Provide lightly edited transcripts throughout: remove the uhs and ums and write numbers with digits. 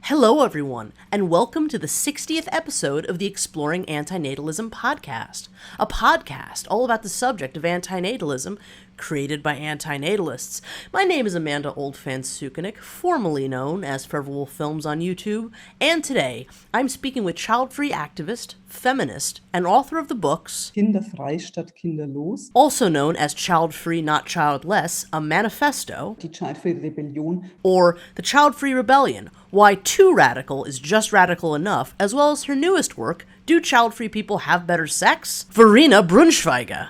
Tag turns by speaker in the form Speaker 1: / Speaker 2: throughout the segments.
Speaker 1: Hello, everyone, and welcome to the 60th episode of the Exploring Antinatalism Podcast, a podcast all about the subject of antinatalism created by antinatalists. My name is Amanda Oldphan Sukenick, formerly known as Forever Films on YouTube, and today I'm speaking with Childfree activist, feminist, and author of the books
Speaker 2: Kinderfrei, statt kinderlos,
Speaker 1: also known as Childfree, not childless, a Manifesto,
Speaker 2: die Childfree Rebellion,
Speaker 1: or the Childfree Rebellion, Why Too Radical is Just Radical Enough, as well as her newest work, Do Child-Free People Have Better Sex? Verena Brunschweiger.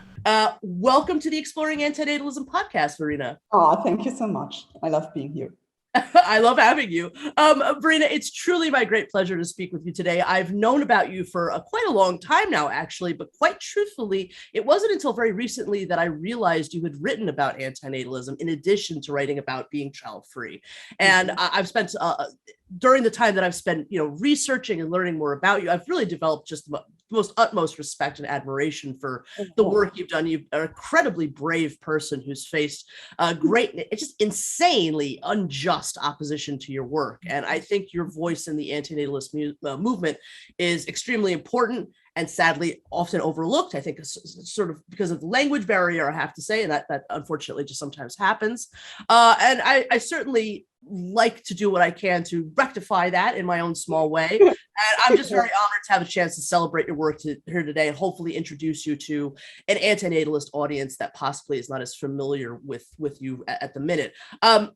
Speaker 1: Welcome to the Exploring Antinatalism Podcast, Verena.
Speaker 2: Oh, thank you so much. I love being here.
Speaker 1: I love having you. Verena, it's truly my great pleasure to speak with you today. I've known about you for quite a long time now, actually, but quite truthfully, it wasn't until very recently that I realized you had written about antinatalism in addition to writing about being child-free. And I've spent, during the time that I've spent, researching and learning more about you, I've really developed just the most utmost respect and admiration for the work you've done. You're an incredibly brave person who's faced it's just insanely unjust opposition to your work. And I think your voice in the antinatalist movement is extremely important and sadly often overlooked. I think sort of because of the language barrier, I have to say, and that unfortunately just sometimes happens. And I certainly like to do what I can to rectify that in my own small way. And I'm just very honored to have a chance to celebrate your work here today and hopefully introduce you to an antinatalist audience that possibly is not as familiar with you at the minute.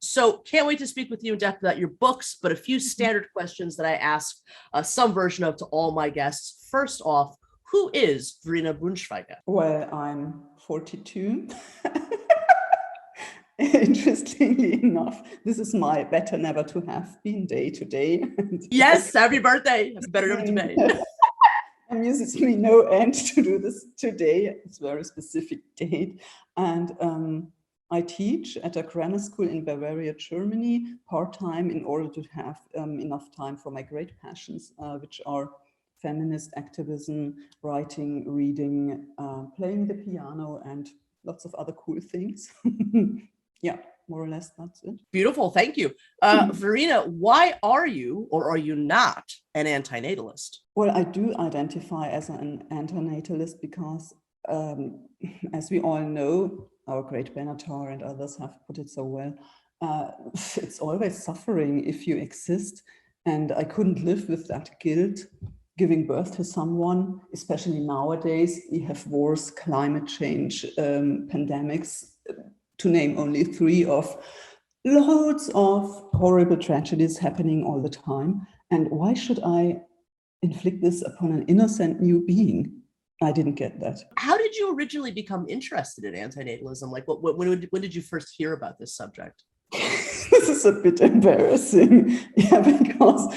Speaker 1: So can't wait to speak with you in depth about your books, but a few standard questions that I ask some version of to all my guests. First off, who is Verena Brunschweiger?
Speaker 2: Well, I'm 42. Interestingly enough, this is my better never to have been day to day.
Speaker 1: Yes, happy birthday. Better never to be.
Speaker 2: Amuses me no end to do this today. It's a very specific date. And I teach at a grammar school in Bavaria, Germany, part-time in order to have enough time for my great passions, which are feminist activism, writing, reading, playing the piano, and lots of other cool things. Yeah, more or less, that's it.
Speaker 1: Beautiful, thank you. Verena, why are you, or are you not, an antinatalist?
Speaker 2: Well, I do identify as an antinatalist because, as we all know, our great Benatar and others have put it so well, it's always suffering if you exist. And I couldn't live with that guilt, giving birth to someone, especially nowadays. We have wars, climate change, pandemics, to name only three of loads of horrible tragedies happening all the time. And why should I inflict this upon an innocent new being? I didn't get that.
Speaker 1: How did you originally become interested in antinatalism? Like, when did you first hear about this subject?
Speaker 2: This is a bit embarrassing. Yeah, because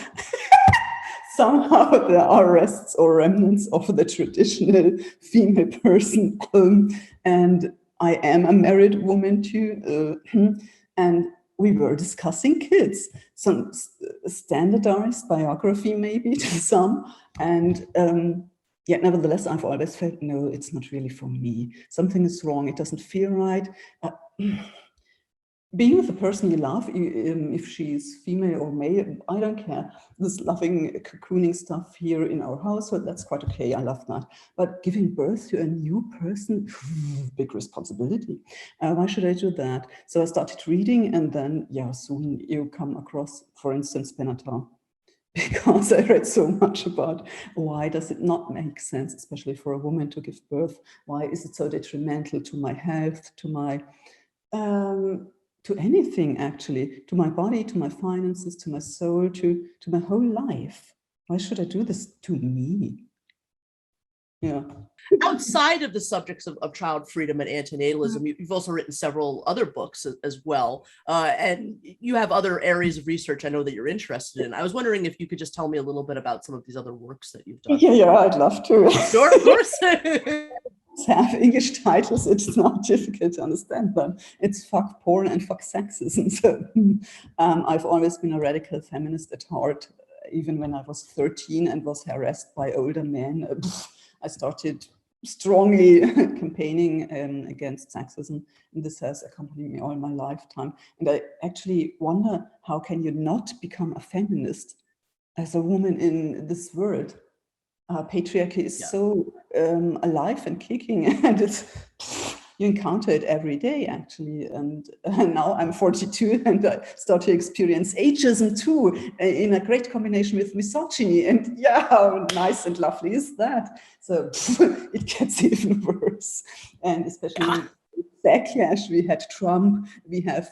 Speaker 2: somehow there are rests or remnants of the traditional female person. And I am a married woman too. And we were discussing kids, some standardized biography maybe to some. And yet nevertheless, I've always felt, no, it's not really for me. Something is wrong. It doesn't feel right. Being with the person you love, if she's female or male, I don't care. This loving cocooning stuff here in our household, that's quite okay. I love that. But giving birth to a new person, big responsibility. Why should I do that? So I started reading, and then, soon you come across, for instance, Benatar. Because I read so much about why does it not make sense, especially for a woman to give birth? Why is it so detrimental to my health, to my to anything, actually, to my body, to my finances, to my soul, to my whole life? Why should I do this to me? Yeah.
Speaker 1: Outside of the subjects of child freedom and antinatalism, you've also written several other books as well. And you have other areas of research I know that you're interested in. I was wondering if you could just tell me a little bit about some of these other works that you've done.
Speaker 2: Yeah, I'd love to.
Speaker 1: Sure, of course.
Speaker 2: Have English titles, it's not difficult to understand them. It's fuck porn and fuck sexism. So I've always been a radical feminist at heart. Even when I was 13 and was harassed by older men, I started strongly campaigning against sexism, and this has accompanied me all my lifetime. And I actually wonder, how can you not become a feminist as a woman in this world. Patriarchy is so alive and kicking, and you encounter it every day, actually. And now I'm 42, and I start to experience ageism too, in a great combination with misogyny. And how nice and lovely is that? So it gets even worse, and especially backlash. We had Trump, we have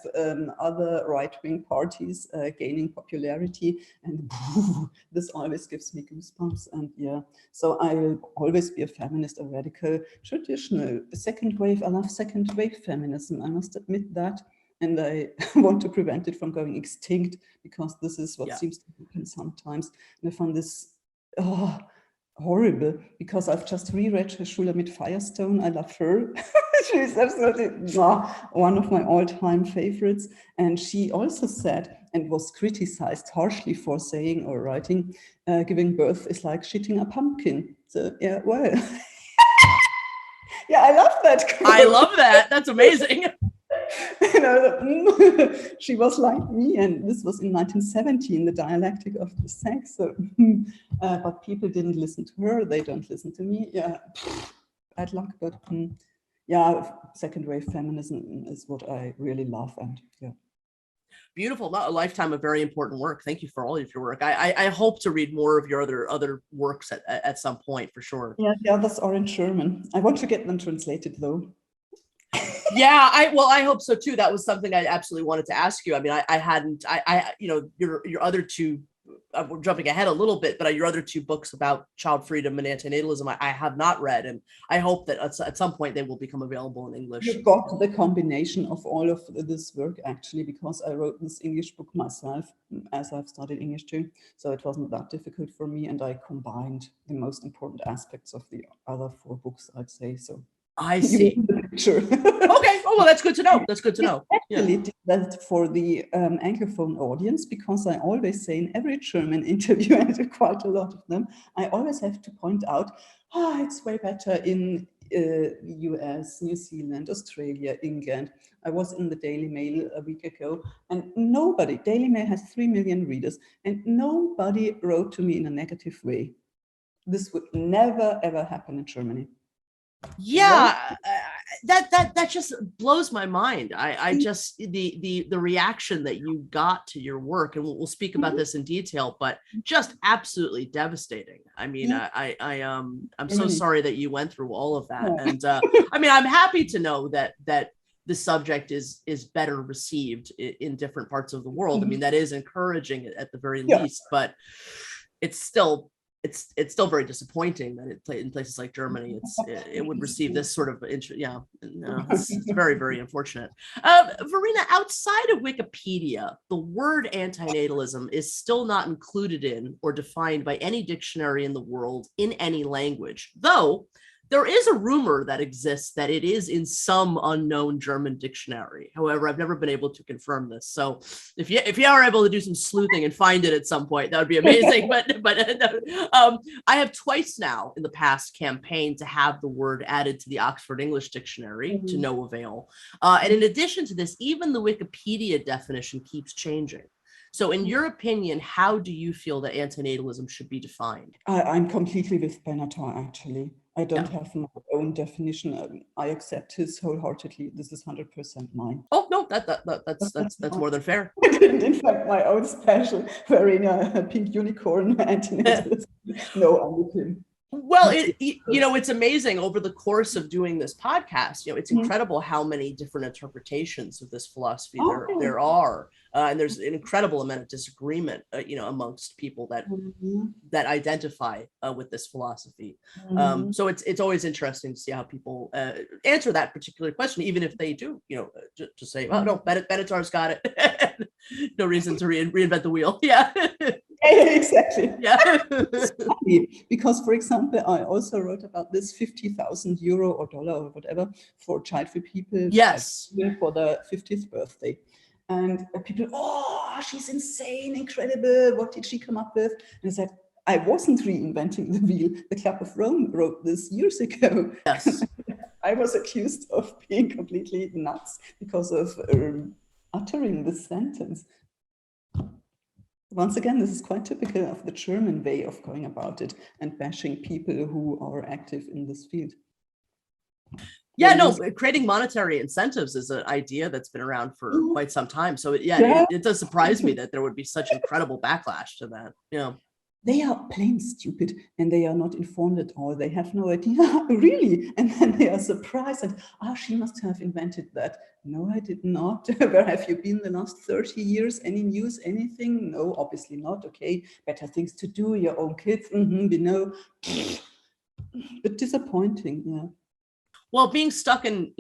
Speaker 2: other right-wing parties gaining popularity, and this always gives me goosebumps. And so I will always be a feminist, a radical, traditional, second wave. I love second wave feminism, I must admit that. And I want to prevent it from going extinct, because this is what seems to happen sometimes. And I found this horrible, because I've just reread Shulamit Firestone. I love her. She's absolutely one of my all-time favorites. And she also said, and was criticized harshly for saying or writing, giving birth is like shitting a pumpkin. So well, I love that quote.
Speaker 1: I love that. That's amazing.
Speaker 2: She was like me, and this was in 1917, the dialectic of the sex. So, but people didn't listen to her. They don't listen to me. Bad luck. But second wave feminism is what I really love, and
Speaker 1: Beautiful. A lifetime of very important work. Thank you for all of your work. I hope to read more of your other works at some point, for sure.
Speaker 2: Yeah, the others are in German. I want to get them translated, though.
Speaker 1: I hope so too. That was something I absolutely wanted to ask you. I mean, your other two, we're jumping ahead a little bit, but your other two books about child freedom and antinatalism, I have not read, and I hope that at some point they will become available in English.
Speaker 2: You got the combination of all of this work, actually, because I wrote this English book myself, as I've studied English too, so it wasn't that difficult for me, and I combined the most important aspects of the other 4 books, I'd say. So
Speaker 1: I see.
Speaker 2: Sure.
Speaker 1: Okay. Oh, well, that's good to know. That's good to know.
Speaker 2: Actually, did that for the Anglophone audience, because I always say in every German interview, and I do quite a lot of them, I always have to point out, it's way better in US, New Zealand, Australia, England. I was in the Daily Mail a week ago, and Daily Mail has 3 million readers, and nobody wrote to me in a negative way. This would never, ever happen in Germany.
Speaker 1: That just blows my mind. I just the reaction that you got to your work, and we'll speak about this in detail, but just absolutely devastating. I mean, I'm so sorry that you went through all of that, and I mean, I'm happy to know that the subject is better received in different parts of the world. I mean, that is encouraging at the very least, but it's still very disappointing that in places like Germany, it would receive this sort of interest. It's very, very unfortunate. Verena, outside of Wikipedia, the word antinatalism is still not included in or defined by any dictionary in the world in any language, though there is a rumor that exists that it is in some unknown German dictionary. However, I've never been able to confirm this. So if you are able to do some sleuthing and find it at some point, that would be amazing. I have twice now in the past campaigned to have the word added to the Oxford English Dictionary, to no avail. And in addition to this, even the Wikipedia definition keeps changing. So in your opinion, how do you feel that antinatalism should be defined?
Speaker 2: I'm completely with Benatar, actually. I don't have my own definition. I accept his wholeheartedly. This is 100% mine.
Speaker 1: Oh no, that's more than fair.
Speaker 2: In fact, my own special Verena pink unicorn antinatalist. No, I'm with him.
Speaker 1: Well, it's amazing over the course of doing this podcast. It's incredible how many different interpretations of this philosophy there are, and there's an incredible amount of disagreement, amongst people that identify with this philosophy. So it's always interesting to see how people answer that particular question, even if they do, just say, "Oh no, Benatar's got it." No reason to reinvent the wheel. Yeah.
Speaker 2: Exactly.
Speaker 1: Yeah.
Speaker 2: Because, for example, I also wrote about this 50,000 euro or dollar or whatever for child-free people.
Speaker 1: Yes.
Speaker 2: For their 50th birthday. And people, she's insane, incredible. What did she come up with? And I said, I wasn't reinventing the wheel. The Club of Rome wrote this years ago.
Speaker 1: Yes.
Speaker 2: I was accused of being completely nuts because of uttering this sentence. once again, this is quite typical of the German way of going about it and bashing people who are active in this field.
Speaker 1: Yeah, no, creating monetary incentives is an idea that's been around for quite some time. So it does surprise me that there would be such incredible backlash to that. Yeah.
Speaker 2: They are plain stupid and they are not informed at all. They have no idea, really. And then they are surprised and, she must have invented that. No, I did not. Where have you been the last 30 years? Any news, anything? No, obviously not. Okay, better things to do, your own kids, we know. But disappointing, yeah.
Speaker 1: Well, being stuck in,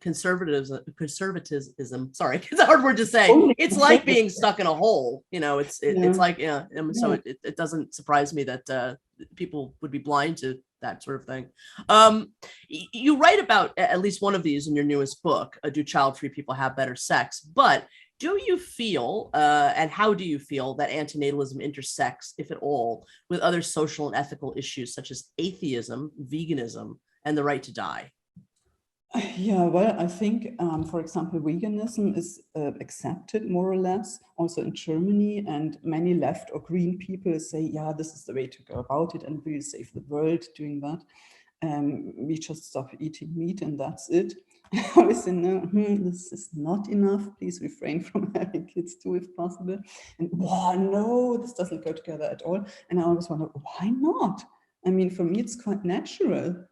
Speaker 1: conservatism, sorry, it's a hard word to say. It's like being stuck in a hole, it's like, so it doesn't surprise me that people would be blind to that sort of thing. You write about at least one of these in your newest book, Do Child-Free People Have Better Sex? But do you feel, and how do you feel, that antinatalism intersects, if at all, with other social and ethical issues such as atheism, veganism, and the right to die?
Speaker 2: Yeah, well, I think, for example, veganism is accepted more or less also in Germany, and many left or green people say, yeah, this is the way to go about it and we'll save the world doing that. We just stop eating meat and that's it. I always say, no, this is not enough. Please refrain from having kids too, if possible. And no, this doesn't go together at all. And I always wonder, why not? I mean, for me, it's quite natural.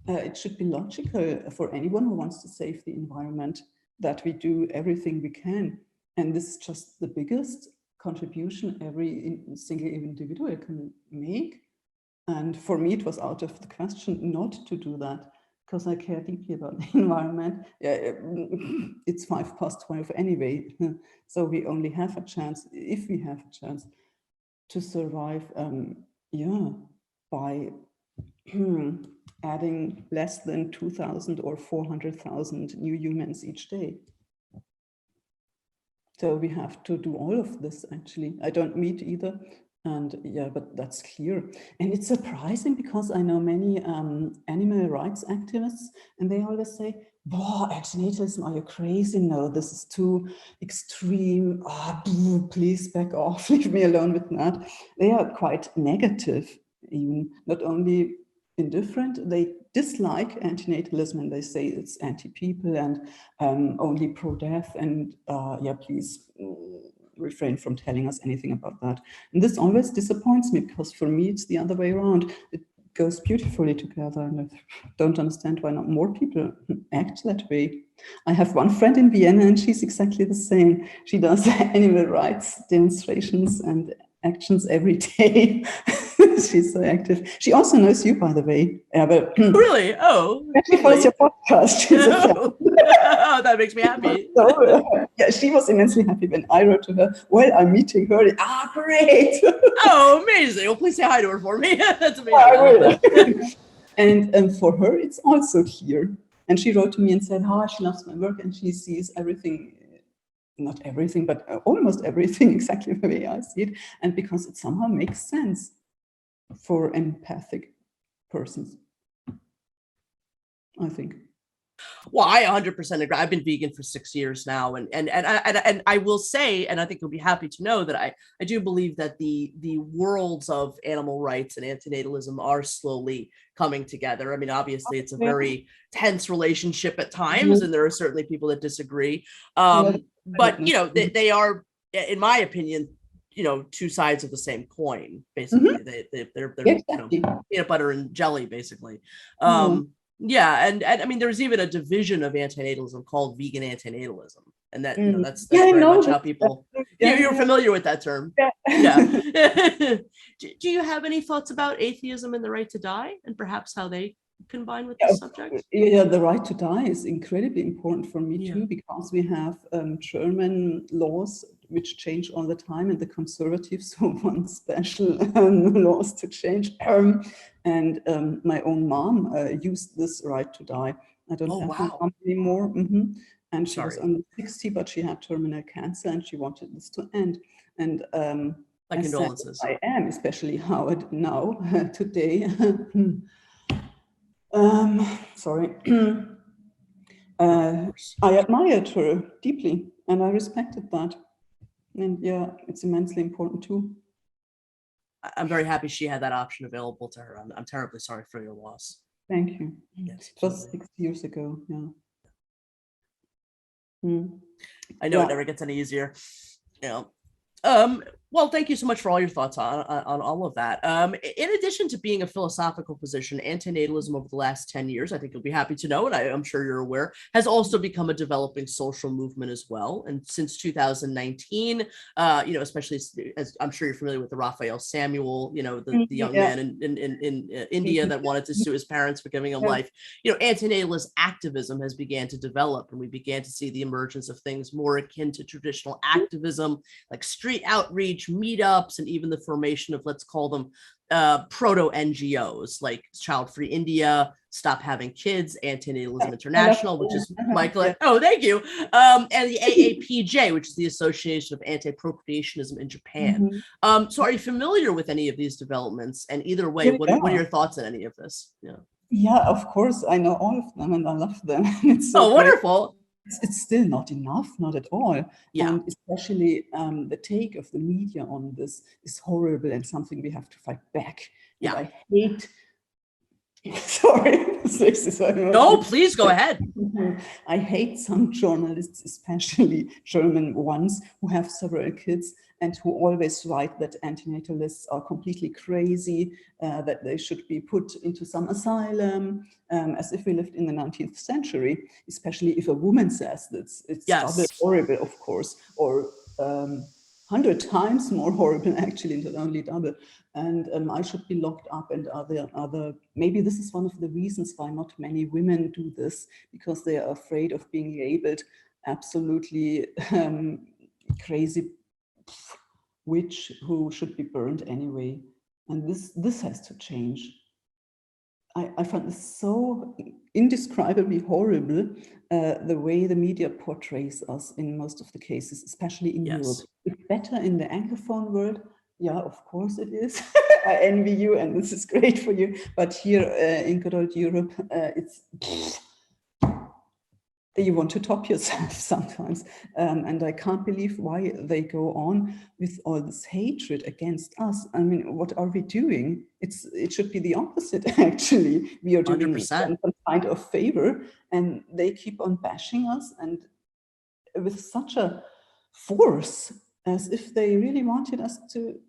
Speaker 2: It should be logical for anyone who wants to save the environment that we do everything we can. And this is just the biggest contribution every single individual can make. And for me, it was out of the question not to do that, because I care deeply about the environment. It's 12:05 anyway. So we only have a chance, if we have a chance, to survive, by adding less than 2,000 or 400,000 new humans each day. So we have to do all of this, actually. I don't meet either. And but that's clear. And it's surprising because I know many animal rights activists, and they always say, antinatalism, are you crazy? No, this is too extreme. Please back off, leave me alone with that. They are quite negative, even not only indifferent, they dislike antinatalism and they say it's anti-people and only pro-death and please refrain from telling us anything about that. And this always disappoints me because for me it's the other way around. It goes beautifully together and I don't understand why not more people act that way. I have one friend in Vienna and she's exactly the same. She does animal rights demonstrations and actions every day. She's so active. She also knows you, by the way. But
Speaker 1: really? Oh,
Speaker 2: she follows your podcast. She's a fan.
Speaker 1: Oh, that makes me happy.
Speaker 2: So, she was immensely happy when I wrote to her, well, I'm meeting her. Great.
Speaker 1: Oh, amazing. Well, please say hi to her for me. That's amazing.
Speaker 2: I will. And for her, it's also clear. And she wrote to me and said, she loves my work and she sees everything, not everything, but almost everything exactly the way I see it. And because it somehow makes sense for empathic persons, I think.
Speaker 1: Well, I 100% agree. I've been vegan for 6 years now, and I will say, and I think you'll be happy to know that I do believe that the worlds of animal rights and antinatalism are slowly coming together. I mean, obviously, it's a very tense relationship at times, and there are certainly people that disagree. But they are, in my opinion, two sides of the same coin. Basically, they're peanut butter and jelly, basically. Yeah, and I mean, there's even a division of antinatalism called vegan antinatalism, and that that's very much how people. You're familiar with that term. Yeah. Do you have any thoughts about atheism and the right to die, and perhaps how they combine with this subject?
Speaker 2: Yeah, the right to die is incredibly important for me too, because we have German laws which change all the time, and the conservatives who want special laws to change. And my own mom used this right to die. I don't have my mom anymore. And she was under 60, but she had terminal cancer, and she wanted this to end. And
Speaker 1: my condolences.
Speaker 2: I am especially Howard now today. Sorry. I admired her deeply, and I respected that. And yeah, it's immensely important too.
Speaker 1: I'm very happy she had that option available to her. I'm terribly sorry for your loss.
Speaker 2: Thank you.
Speaker 1: Yes,
Speaker 2: it was 6 years ago. Yeah.
Speaker 1: I know it never gets any easier. Well, thank you so much for all your thoughts on all of that. In addition to being a philosophical position, antinatalism over the last 10 years, I think you'll be happy to know, and I'm sure you're aware, has also become a developing social movement as well. And since 2019, especially as I'm sure you're familiar with the Raphael Samuel, the young man in India that wanted to sue his parents for giving him life. Antinatalist activism has began to develop, and we began to see the emergence of things more akin to traditional activism, like street outreach, meetups, and even the formation of, let's call them proto NGOs like Childfree India, Stop Having Kids, Antinatalism International, which is Michael. Oh, thank you. And the AAPJ, which is the Association of Anti-Procreationism in Japan. So are you familiar with any of these developments? And either way, what are your thoughts on any of this?
Speaker 2: Yeah, of course. I know all of them and I love them. It's so
Speaker 1: wonderful.
Speaker 2: It's still not enough, not at all.
Speaker 1: Yeah.
Speaker 2: And especially the take of the media on this is horrible and something we have to fight back.
Speaker 1: Yeah.
Speaker 2: And I hate, sorry.
Speaker 1: No, please go ahead.
Speaker 2: I hate some journalists, especially German ones, who have several kids and who always write that antinatalists are completely crazy, that they should be put into some asylum, as if we lived in the 19th century, especially if a woman says this. It's double horrible, of course, or 100 times more horrible, actually, not only double. And I should be locked up, and other. Maybe this is one of the reasons why not many women do this, because they are afraid of being labeled absolutely crazy witch who should be burned anyway. And this has to change. I find this so indescribably horrible, the way the media portrays us in most of the cases, especially in Europe. It's better in the Anglophone world. Yeah, of course it is. I envy you, and this is great for you. But here in good old Europe, it's you want to top yourself sometimes. And I can't believe why they go on with all this hatred against us. I mean, what are we doing? It should be the opposite, actually. We are doing some kind of favor, and they keep on bashing us, and with such a force, as if they really wanted us to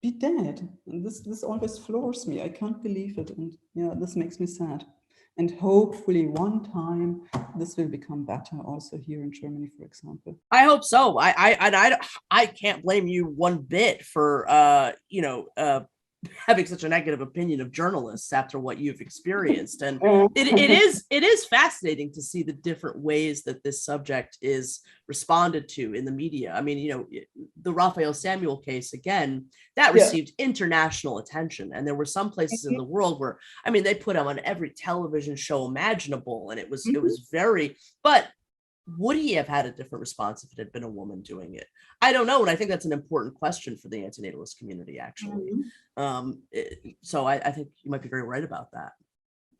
Speaker 2: be dead. And this always floors me. I can't believe it. And yeah, this makes me sad. And hopefully one time this will become better also here in Germany, for example.
Speaker 1: I hope so. I can't blame you one bit for having such a negative opinion of journalists after what you've experienced. And it is fascinating to see the different ways that this subject is responded to in the media. I mean, the Raphael Samuel case, again, that received international attention. And there were some places in the world where, I mean, they put him on every television show imaginable. And it was very, but would he have had a different response if it had been a woman doing it? I don't know. And I think that's an important question for the antinatalist community, actually. So I think you might be very right about that.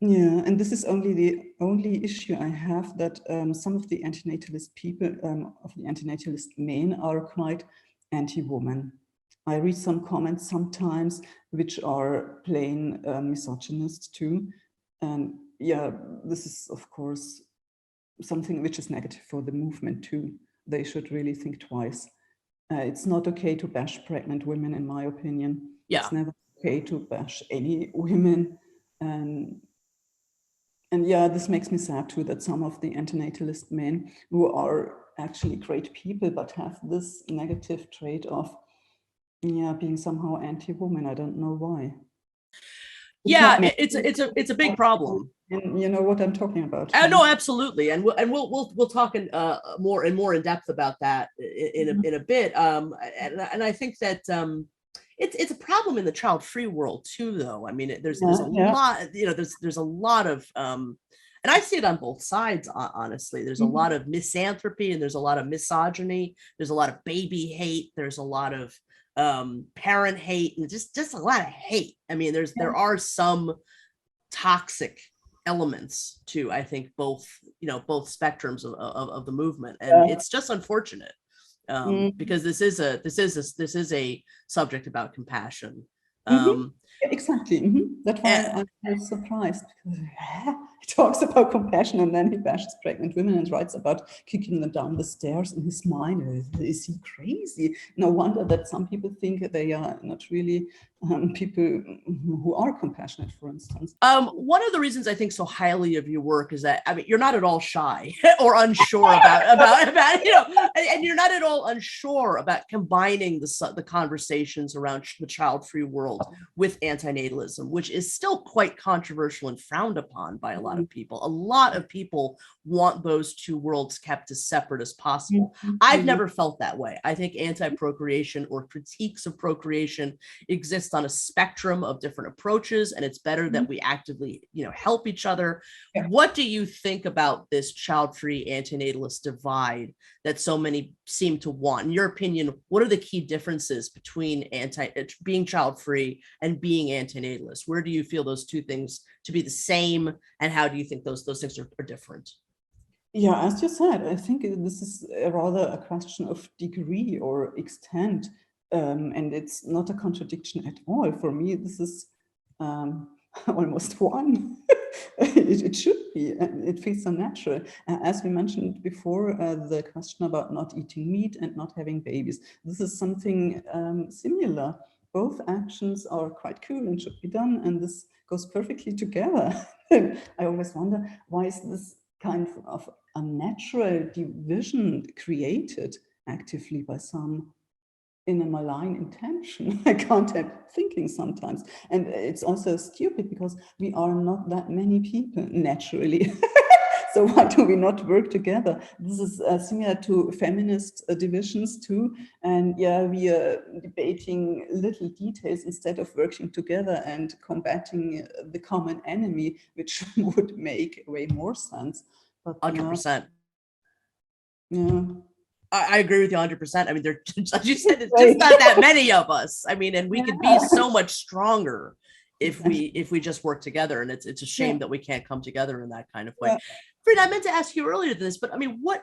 Speaker 2: Yeah, and this is only the only issue I have, that some of the antinatalist people, of the antinatalist men, are quite anti-woman. I read some comments sometimes which are plain misogynist too. And yeah, this is, of course, something which is negative for the movement too. They should really think twice. It's not okay to bash pregnant women, in my opinion.
Speaker 1: Yeah.
Speaker 2: It's never okay to bash any women. And yeah, this makes me sad too, that some of the antinatalist men, who are actually great people, but have this negative trait of being somehow anti-woman. I don't know why.
Speaker 1: Yeah, it's a big problem.
Speaker 2: And you know what I'm talking about.
Speaker 1: No, absolutely, and we'll talk in more in depth about that in a bit. And I think that it's a problem in the child-free world too, though. I mean, there's a lot, there's a lot of and I see it on both sides, honestly. There's a lot of misanthropy, and there's a lot of misogyny. There's a lot of baby hate. There's a lot of parent hate, and just a lot of hate. I mean, there are some toxic elements to, I think, both spectrums of the movement, and it's just unfortunate. because this is a subject about compassion.
Speaker 2: Exactly. That's why I was surprised, because he talks about compassion and then he bashes pregnant women and writes about kicking them down the stairs in his mind. Is he crazy? No wonder that some people think they are not really people who are compassionate, for instance.
Speaker 1: One of the reasons I think so highly of your work is that, I mean, you're not at all shy or unsure about and you're not at all unsure about combining the conversations around the child-free world with antinatalism, which is still quite controversial and frowned upon by a lot of people. A lot of people want those two worlds kept as separate as possible. I've never felt that way. I think anti-procreation or critiques of procreation exist on a spectrum of different approaches, and it's better that we actively, help each other. What do you think about this child-free antinatalist divide that so many seem to want? In your opinion, what are the key differences between being child-free and being antinatalist? Where do you feel those two things to be the same, and how do you think those things are different?
Speaker 2: Yeah, as you said, I think this is rather a question of degree or extent. And it's not a contradiction at all. For me, this is almost one. It should be, and it feels so natural. As we mentioned before, the question about not eating meat and not having babies, this is something similar. Both actions are quite cool and should be done, and this goes perfectly together. I always wonder, why is this kind of unnatural division created actively by some in a malign intention? I can't help thinking sometimes. And it's also stupid because we are not that many people naturally. So why do we not work together? This is similar to feminist divisions too. And yeah, we are debating little details instead of working together and combating the common enemy, which would make way more sense. But
Speaker 1: 100%.
Speaker 2: Yeah.
Speaker 1: I agree with you 100%. I mean, as you said, it's just not that many of us. I mean, and we could be so much stronger if we just work together. And it's a shame that we can't come together in that kind of way. Verena, I meant to ask you earlier this, but I mean, what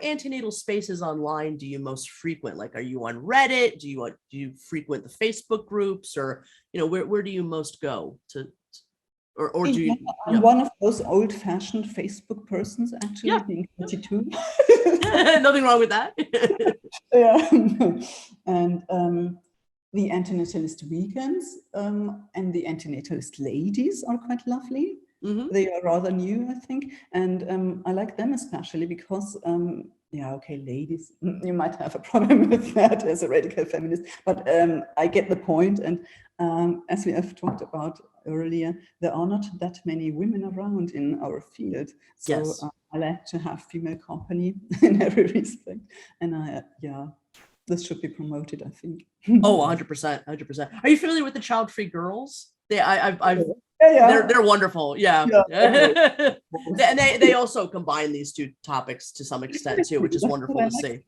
Speaker 1: antenatal spaces online do you most frequent? Like, are you on Reddit? Do you frequent the Facebook groups, or where do you most go to? Or do you?
Speaker 2: I'm one of those old-fashioned Facebook persons, actually, being 32.
Speaker 1: Nothing wrong with that.
Speaker 2: Yeah. And the antinatalist weekends and the antinatalist ladies are quite lovely. They are rather new, I think. And I like them especially because, ladies, you might have a problem with that as a radical feminist, but I get the point. And as we have talked about earlier, there are not that many women around in our field. So I like to have female company in every respect. And this should be promoted, I think.
Speaker 1: Oh, 100%, 100%. Are you familiar with the Childfree girls? They're wonderful. Yeah. And they also combine these two topics to some extent too, which is wonderful to see.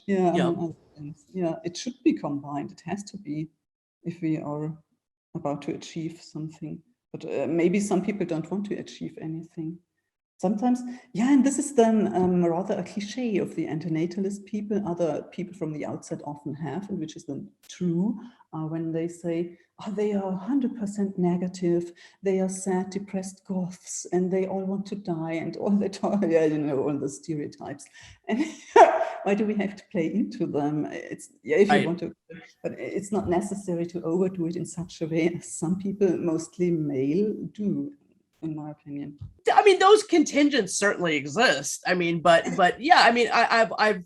Speaker 2: Yeah, it should be combined. It has to be if we are about to achieve something. But maybe some people don't want to achieve anything. Sometimes, and this is then rather a cliche of the antinatalist people. Other people from the outside often have, and which is then true, when they say, they are 100% negative, they are sad, depressed goths, and they all want to die, and all the time, all the stereotypes. And why do we have to play into them? It's if you want to, but it's not necessary to overdo it in such a way as some people, mostly male, do. In my opinion,
Speaker 1: I mean, those contingents certainly exist. I mean, but yeah, I mean, I've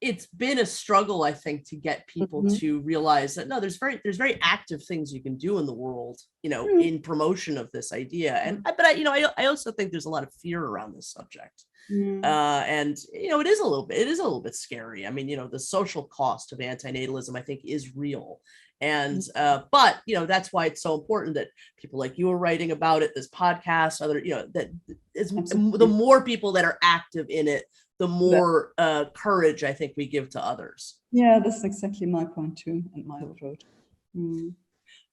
Speaker 1: it's been a struggle, I think, to get people to realize that there's very active things you can do in the world, in promotion of this idea. But I also think there's a lot of fear around this subject. And it is a little bit scary. I mean, the social cost of antinatalism, I think, is real. And but that's why it's so important that people like you are writing about it, this podcast, the more people that are active in it, the more courage I think we give to others.
Speaker 2: Yeah, that's exactly my point too, and my approach.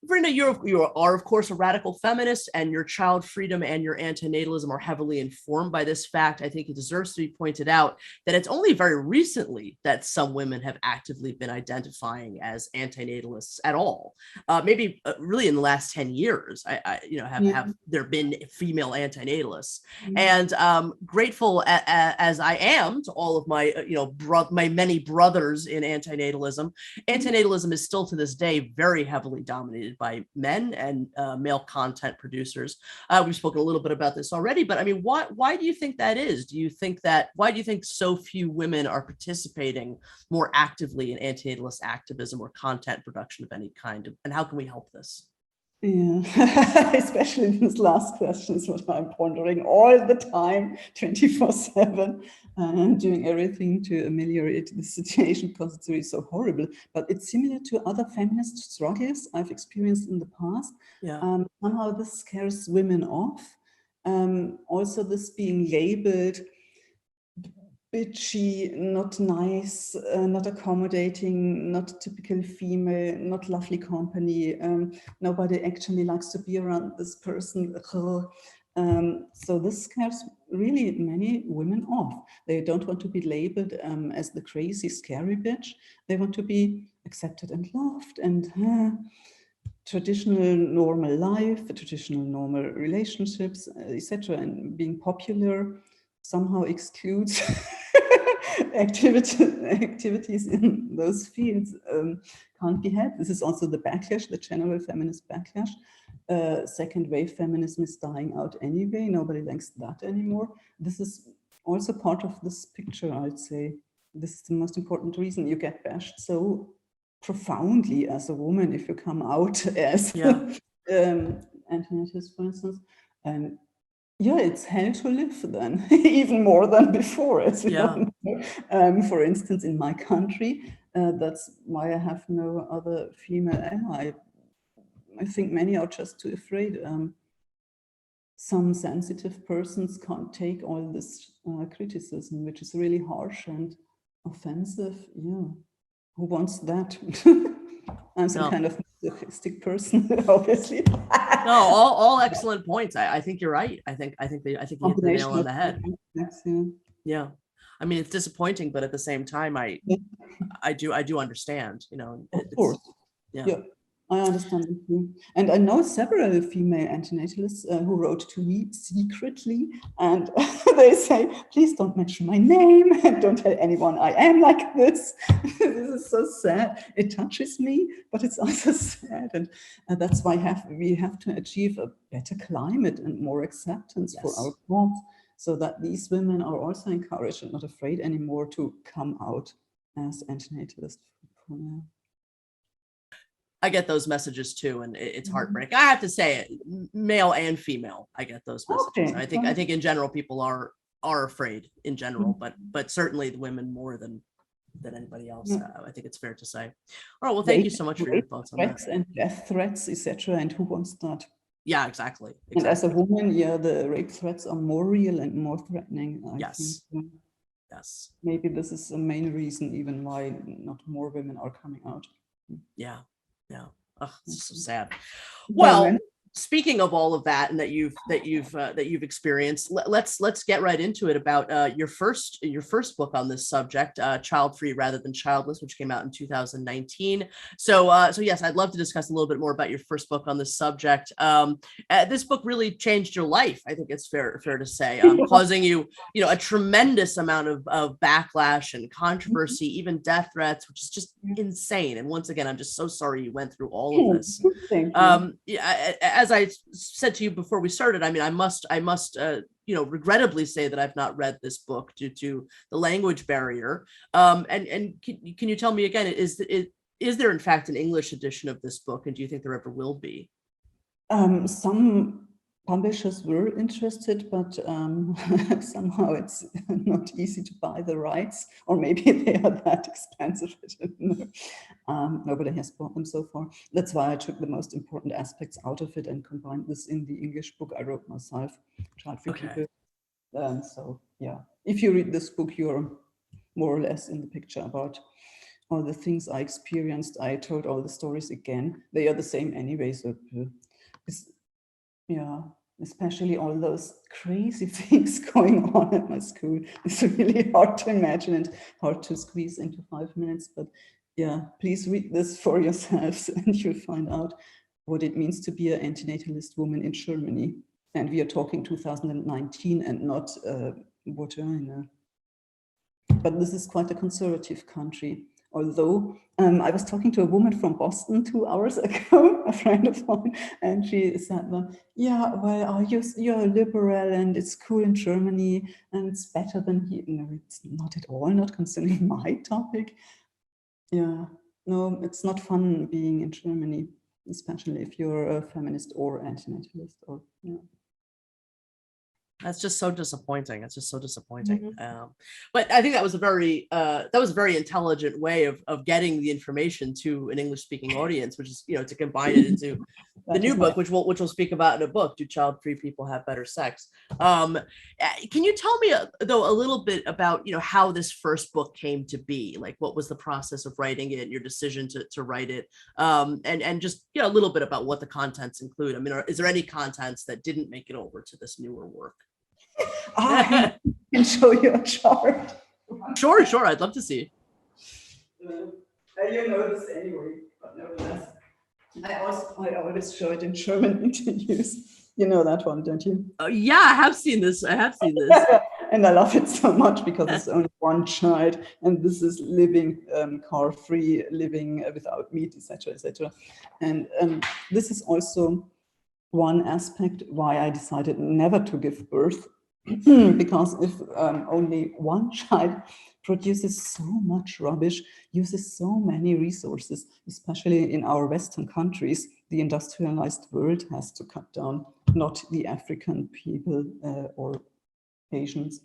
Speaker 1: Verena, you are, of course, a radical feminist, and your child freedom and your antinatalism are heavily informed by this fact. I think it deserves to be pointed out that it's only very recently that some women have actively been identifying as antinatalists at all. Maybe really in the last 10 years, have there been female antinatalists. And grateful as I am to all of my, my many brothers in antinatalism, antinatalism is still to this day very heavily dominated by men and male content producers. We've spoken a little bit about this already, but I mean, why do you think that is? Why do you think so few women are participating more actively in antinatalist activism or content production of any kind? And how can we help this?
Speaker 2: Yeah, especially this last question is what I'm pondering all the time, 24/7, and doing everything to ameliorate the situation because it's really so horrible. But it's similar to other feminist struggles I've experienced in the past.
Speaker 1: Yeah.
Speaker 2: Somehow this scares women off. Also, this being labeled bitchy, not nice, not accommodating, not typical female, not lovely company. Nobody actually likes to be around this person. So this scares really many women off. They don't want to be labeled as the crazy, scary bitch. They want to be accepted and loved and traditional normal life, traditional normal relationships, etc. And being popular somehow excludes activities in those fields can't be had. This is also the backlash, the general feminist backlash. Second wave feminism is dying out anyway. Nobody likes that anymore. This is also part of this picture, I'd say. This is the most important reason you get bashed so profoundly as a woman if you come out as antinatalist, for instance. And it's hell to live then, even more than before, as we all know. For instance, in my country, that's why I have no other female ally. I think many are just too afraid. Some sensitive persons can't take all this criticism, which is really harsh and offensive. Yeah, who wants that? I'm some kind of masochistic person, obviously.
Speaker 1: No, all excellent points. I think you're right. I think you hit the nail on the head. Yeah. I mean, it's disappointing, but at the same time, I do understand.
Speaker 2: Of course. Yeah. I understand it too. And I know several female antinatalists who wrote to me secretly, and they say, please don't mention my name and don't tell anyone I am like this. This is so sad. It touches me, but it's also sad. And that's why we have to achieve a better climate and more acceptance for our cause, so that these women are also encouraged and not afraid anymore to come out as antinatalists.
Speaker 1: I get those messages too, and it's heartbreaking. I have to say it, male and female, I get those messages. Okay. I think in general people are afraid in general, but certainly the women more than anybody else. I think it's fair to say. All right, well, thank you so much for your thoughts on that.
Speaker 2: And death threats, etc. And who wants that?
Speaker 1: Yeah, exactly.
Speaker 2: And as a woman, the rape threats are more real and more threatening. I think.
Speaker 1: Yes.
Speaker 2: Maybe this is the main reason even why not more women are coming out.
Speaker 1: Yeah. Oh, it's so sad. Well, speaking of all of that and that you've experienced, let's get right into it about your first book on this subject, Childfree Rather Than Childless, which came out in 2019. So yes, I'd love to discuss a little bit more about your first book on this subject. This book really changed your life. I think it's fair to say, causing you a tremendous amount of backlash and controversy, even death threats, which is just insane. And once again, I'm just so sorry you went through all of this. As I said to you before we started, I mean, I must regrettably say that I've not read this book due to the language barrier. And can you tell me again, is there in fact an English edition of this book, and do you think there ever will be?
Speaker 2: Some publishers were interested, but somehow it's not easy to buy the rights, or maybe they are that expensive. I don't know. Nobody has bought them so far. That's why I took the most important aspects out of it and combined this in the English book I wrote myself, Childfree Rebellion. So yeah, if you read this book, you're more or less in the picture about all the things I experienced, I told all the stories again. They are the same anyway. So, yeah, especially all those crazy things going on at my school. It's really hard to imagine and hard to squeeze into 5 minutes. But yeah, please read this for yourselves and you'll find out what it means to be an antinatalist woman in Germany. And we are talking 2019 and not Bourdain. But this is quite a conservative country. Although I was talking to a woman from Boston 2 hours ago, a friend of mine, and she said, well, yeah, well, you're liberal and it's cool in Germany and it's better than here. No, it's not at all, not concerning my topic. Yeah, no, it's not fun being in Germany, especially if you're a feminist or antinatalist. Or, yeah.
Speaker 1: That's just so disappointing. It's just so disappointing. But I think that was a very intelligent way of getting the information to an English-speaking audience, which is, to combine it into the new book, which we'll speak about in a book. Do child-free people have better sex? Can you tell me though a little bit about how this first book came to be? Like, what was the process of writing it, your decision to write it, and just a little bit about what the contents include? I mean, is there any contents that didn't make it over to this newer work?
Speaker 2: I can show you a chart.
Speaker 1: Sure. I'd love to see.
Speaker 2: You know this anyway, but nevertheless. I always show it in German interviews. You know that one, don't you?
Speaker 1: Yeah, I have seen this.
Speaker 2: And I love it so much because it's only one child, and this is living car-free, living without meat, etc., etc. And this is also one aspect why I decided never to give birth, because if only one child produces so much rubbish, uses so many resources, especially in our Western countries, the industrialized world has to cut down, not the African people or Asians.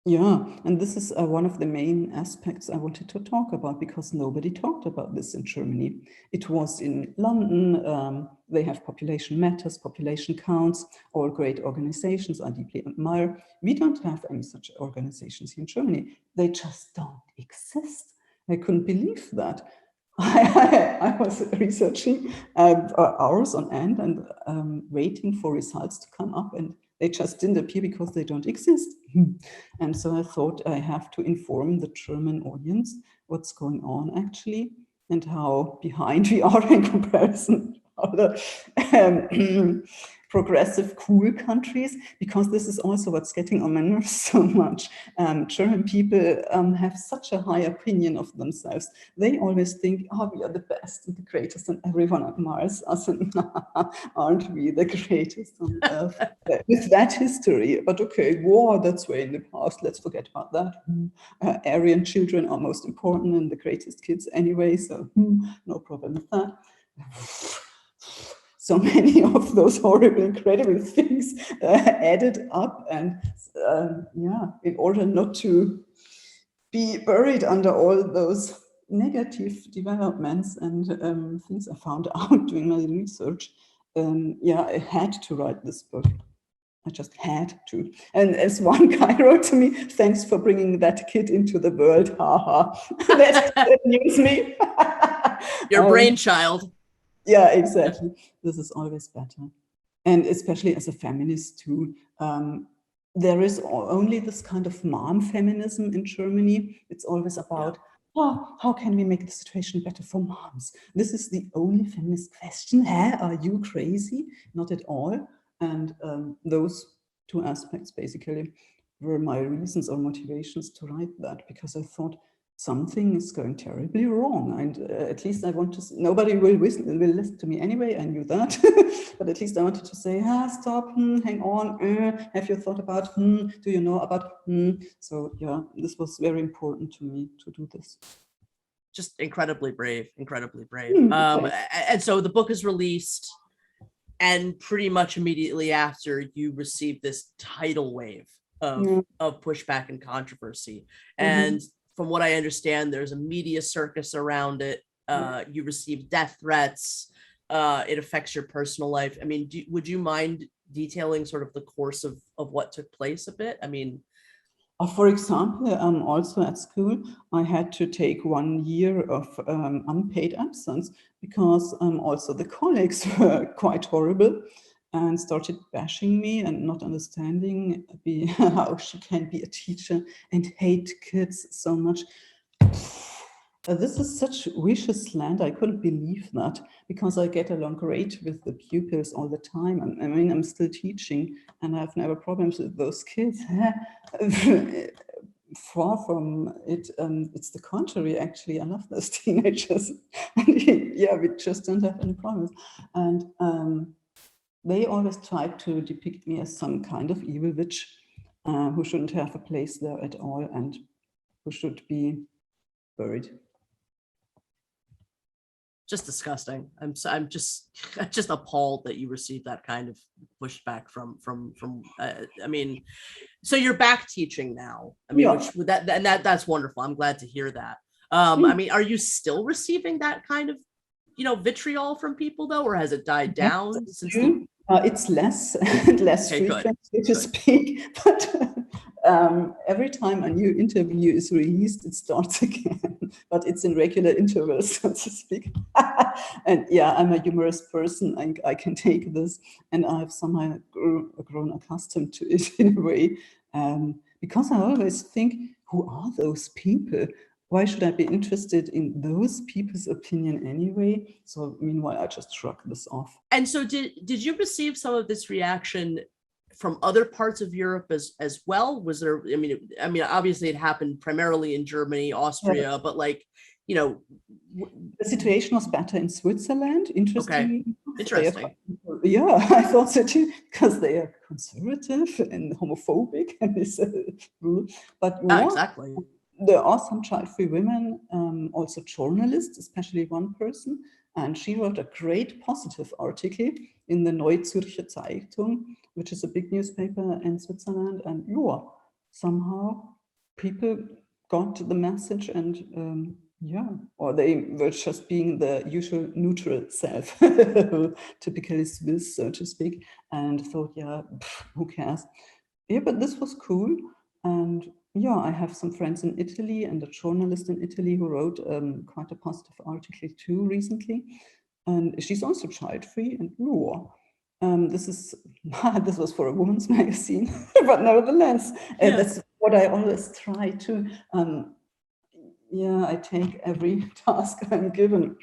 Speaker 2: Yeah, and this is one of the main aspects I wanted to talk about, because nobody talked about this in Germany. It was in London. They have population matters, population counts, all great organizations I deeply admire. We don't have any such organizations here in Germany. They just don't exist. I couldn't believe that. I was researching hours on end and waiting for results to come up, and they just didn't appear because they don't exist. And so I thought I have to inform the German audience what's going on actually, and how behind we are in comparison to other progressive, cool countries, because this is also what's getting on my nerves so much. German people have such a high opinion of themselves. They always think, oh, we are the best and the greatest, and everyone admires us, and aren't we the greatest on earth? With that history, but okay, war, that's way in the past, let's forget about that. Aryan children are most important and the greatest kids anyway, so no problem with that. So many of those horrible, incredible things added up, and in order not to be buried under all those negative developments and things I found out doing my research, I had to write this book. I just had to. And as one guy wrote to me, thanks for bringing that kid into the world. Haha. That amused me.
Speaker 1: Your brainchild.
Speaker 2: Yeah, exactly. This is always better. And especially as a feminist too, there is only this kind of mom feminism in Germany. It's always about, how can we make the situation better for moms? This is the only feminist question. Are you crazy? Not at all. And those two aspects basically were my reasons or motivations to write that, because I thought, something is going terribly wrong, and at least I want to. Nobody will listen to me anyway. I knew that, but at least I wanted to say, stop, hang on, have you thought about, do you know about, So yeah, this was very important to me to do this.
Speaker 1: Just incredibly brave. And so the book is released, and pretty much immediately after, you received this tidal wave of pushback and controversy, and from what I understand, there's a media circus around it. You received death threats. It affects your personal life. I mean, would you mind detailing sort of the course of what took place a bit? I mean,
Speaker 2: For example, also at school, I had to take 1 year of unpaid absence because also the colleagues were quite horrible and started bashing me and not understanding how she can be a teacher and hate kids so much. This is such vicious land. I couldn't believe that because I get along great with the pupils all the time. I mean, I'm still teaching and I've never problems with those kids. Far from it, it's the contrary, actually. I love those teenagers. Yeah, we just don't have any problems. And they always try to depict me as some kind of evil witch who shouldn't have a place there at all and who should be buried.
Speaker 1: Just disgusting. I'm just appalled that you received that kind of pushback from. I mean, so you're back teaching now. I mean,
Speaker 2: Yeah.
Speaker 1: that's wonderful. I'm glad to hear that. I mean, are you still receiving that kind of, vitriol from people though, or has it died down since?
Speaker 2: It's less and less frequent, so to speak. But every time a new interview is released, it starts again. But it's in regular intervals, so to speak. And yeah, I'm a humorous person, and I can take this, and I've somehow grown accustomed to it in a way, because I always think, who are those people? Why should I be interested in those people's opinion anyway? So meanwhile, I just shrug this off.
Speaker 1: And so did you receive some of this reaction from other parts of Europe as well? Was there, I mean, obviously it happened primarily in Germany, Austria, but like,
Speaker 2: the situation was better in Switzerland. Interesting.
Speaker 1: Okay. Interesting.
Speaker 2: Yeah, I thought so too, because they are conservative and homophobic, and this rule. But
Speaker 1: exactly.
Speaker 2: There are some child-free women, also journalists, especially one person, and she wrote a great positive article in the Neue Zürcher Zeitung, which is a big newspaper in Switzerland, and somehow people got the message and or they were just being the usual neutral self, typically Swiss, so to speak, and thought, who cares? Yeah, but this was cool. And I have some friends in Italy and a journalist in Italy who wrote quite a positive article too recently. And she's also child-free, and this was for a woman's magazine, but nevertheless, that's what I always try to. I take every task I'm given,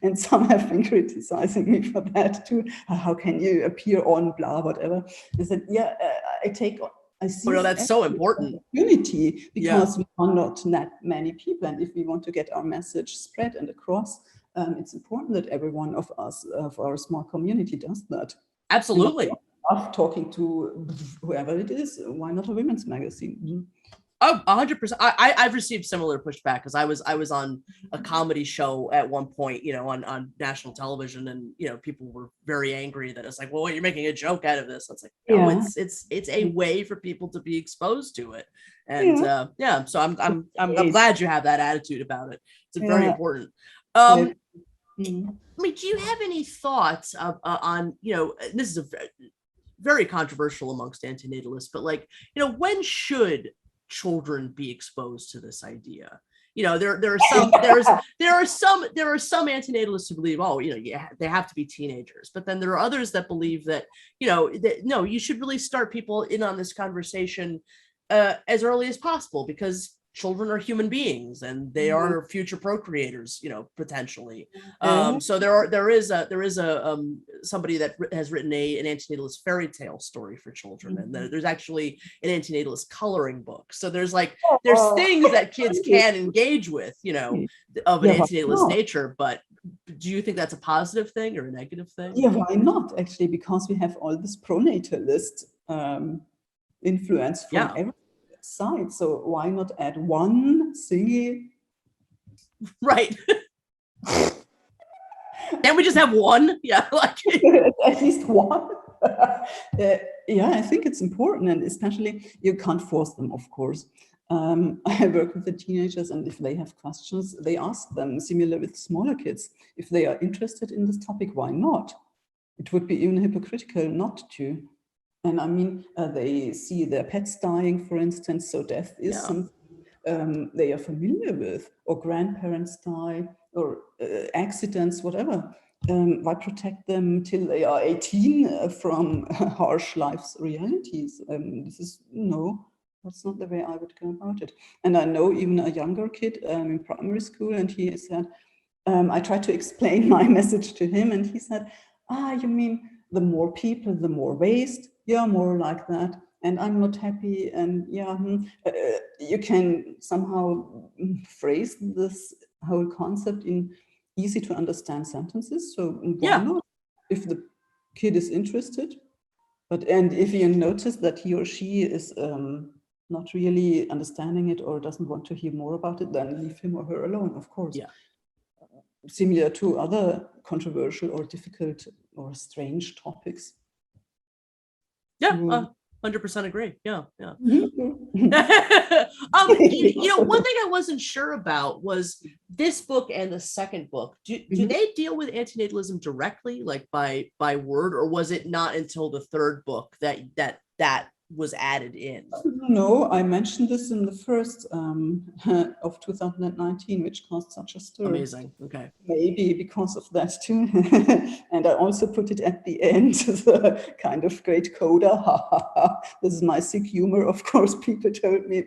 Speaker 2: and some have been criticizing me for that too. How can you appear on blah whatever? I said, I see
Speaker 1: that's so important.
Speaker 2: Opportunity, because we are not that many people, and if we want to get our message spread and across, it's important that every one of us, of our small community, does that.
Speaker 1: Absolutely.
Speaker 2: Talking to whoever it is, why not a women's magazine?
Speaker 1: Oh, 100%. I've received similar pushback because I was on a comedy show at one point, on national television, and people were very angry that it's like, well, you're making a joke out of this. It's like, no, it's a way for people to be exposed to it, and so I'm glad you have that attitude about it. It's very important. I mean, do you have any thoughts on this is a very controversial amongst antinatalists, but like when should children be exposed to this idea? There are some antinatalists who believe, they have to be teenagers, but then there are others that believe that no, you should really start people in on this conversation as early as possible, because children are human beings and they are future procreators, potentially. So there is somebody that has written an antinatalist fairy tale story for children, and there's actually an antinatalist coloring book. So there's things that kids can engage with, of an antinatalist nature. But do you think that's a positive thing or a negative thing?
Speaker 2: Yeah, why not, actually? Because we have all this pronatalist influence from every side, so why not add one single?
Speaker 1: Right. Can't we just have one?
Speaker 2: At least one. I think it's important, and especially you can't force them, of course. I work with the teenagers, and if they have questions, they ask them, similar with smaller kids. If they are interested in this topic, why not? It would be even hypocritical not to. And I mean, they see their pets dying, for instance, so death is something they are familiar with, or grandparents die, or accidents, whatever. Why protect them till they are 18 from harsh life's realities? That's not the way I would go about it. And I know even a younger kid in primary school, and he said, I tried to explain my message to him, and he said, you mean the more people, the more waste? Yeah, more like that. And I'm not happy. And you can somehow phrase this whole concept in easy to understand sentences. So why not? If the kid is interested, and if you notice that he or she is not really understanding it or doesn't want to hear more about it, then leave him or her alone, of course.
Speaker 1: Yeah.
Speaker 2: Similar to other controversial or difficult or strange topics.
Speaker 1: Yeah, 100% agree. Yeah.
Speaker 2: Mm-hmm.
Speaker 1: One thing I wasn't sure about was this book and the second book. Do they deal with antinatalism directly, like by word, or was it not until the third book that was added in?
Speaker 2: No, I mentioned this in the first of 2019, which caused such a stir.
Speaker 1: Amazing. Okay.
Speaker 2: Maybe because of that too. And I also put it at the end, the kind of great coda. This is my sick humor. Of course, people told me,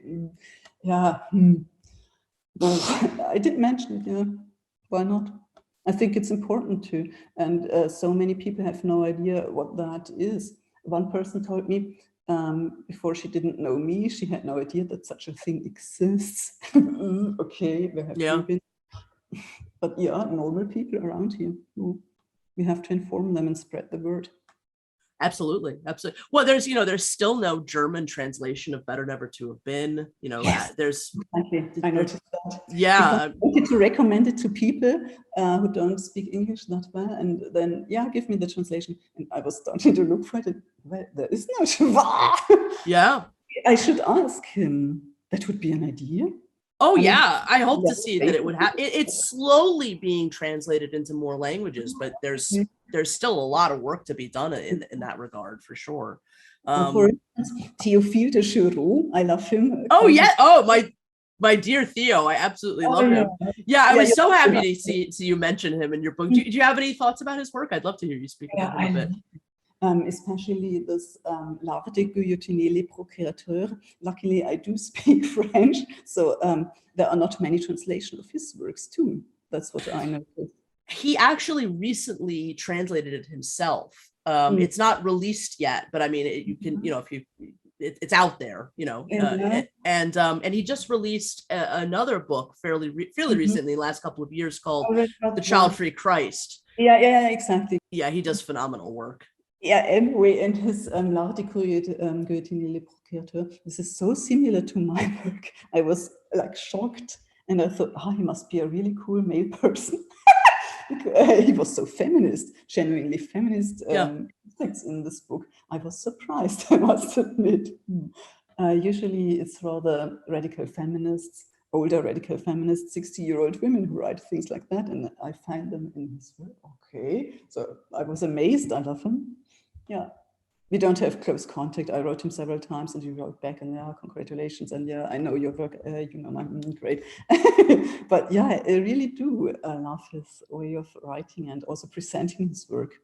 Speaker 2: I did mention it, why not? I think it's important to. And so many people have no idea what that is. One person told me, before she didn't know me, she had no idea that such a thing exists. Okay, where have you been? But normal people around here. We have to inform them and spread the word.
Speaker 1: Absolutely. Well, there's still no German translation of Better Never to Have Been. There's.
Speaker 2: Exactly. I noticed that.
Speaker 1: Yeah.
Speaker 2: I wanted to recommend it to people who don't speak English that well, and then give me the translation. And I was starting to look for it. And, well, there is no.
Speaker 1: Yeah.
Speaker 2: I should ask him. That would be an idea.
Speaker 1: Oh, I hope to see that it would have. It's slowly being translated into more languages, but there's still a lot of work to be done in that regard, for sure.
Speaker 2: For instance, Théophile de Chauroux, I love him.
Speaker 1: Oh, yeah. Oh, my dear Theo, I absolutely love him. Yeah, I was so happy to see you mention him in your book. Do you have any thoughts about his work? I'd love to hear you speak about him a bit.
Speaker 2: Especially this L'art de guillotiner les procurateurs. Luckily, I do speak French, so there are not many translations of his works too. That's what I noticed.
Speaker 1: He actually recently translated it himself. It's not released yet, but I mean, you can, it's out there, and he just released another book fairly recently, last couple of years, called The Childfree Christ.
Speaker 2: Yeah, exactly.
Speaker 1: Yeah, he does phenomenal work.
Speaker 2: Yeah, anyway, and his L'art de guillotiner les procurateurs, this is so similar to my work. I was like shocked, and I thought, he must be a really cool male person. He was so feminist, genuinely feminist aspects in this book. I was surprised, I must admit. Usually it's rather radical feminists, older radical feminists, 60-year-old women who write things like that, and I find them in his work. Okay, so I was amazed. I love him. Yeah, we don't have close contact. I wrote him several times, and he wrote back, and congratulations, and I know your work. Great. But I really do love his way of writing and also presenting his work.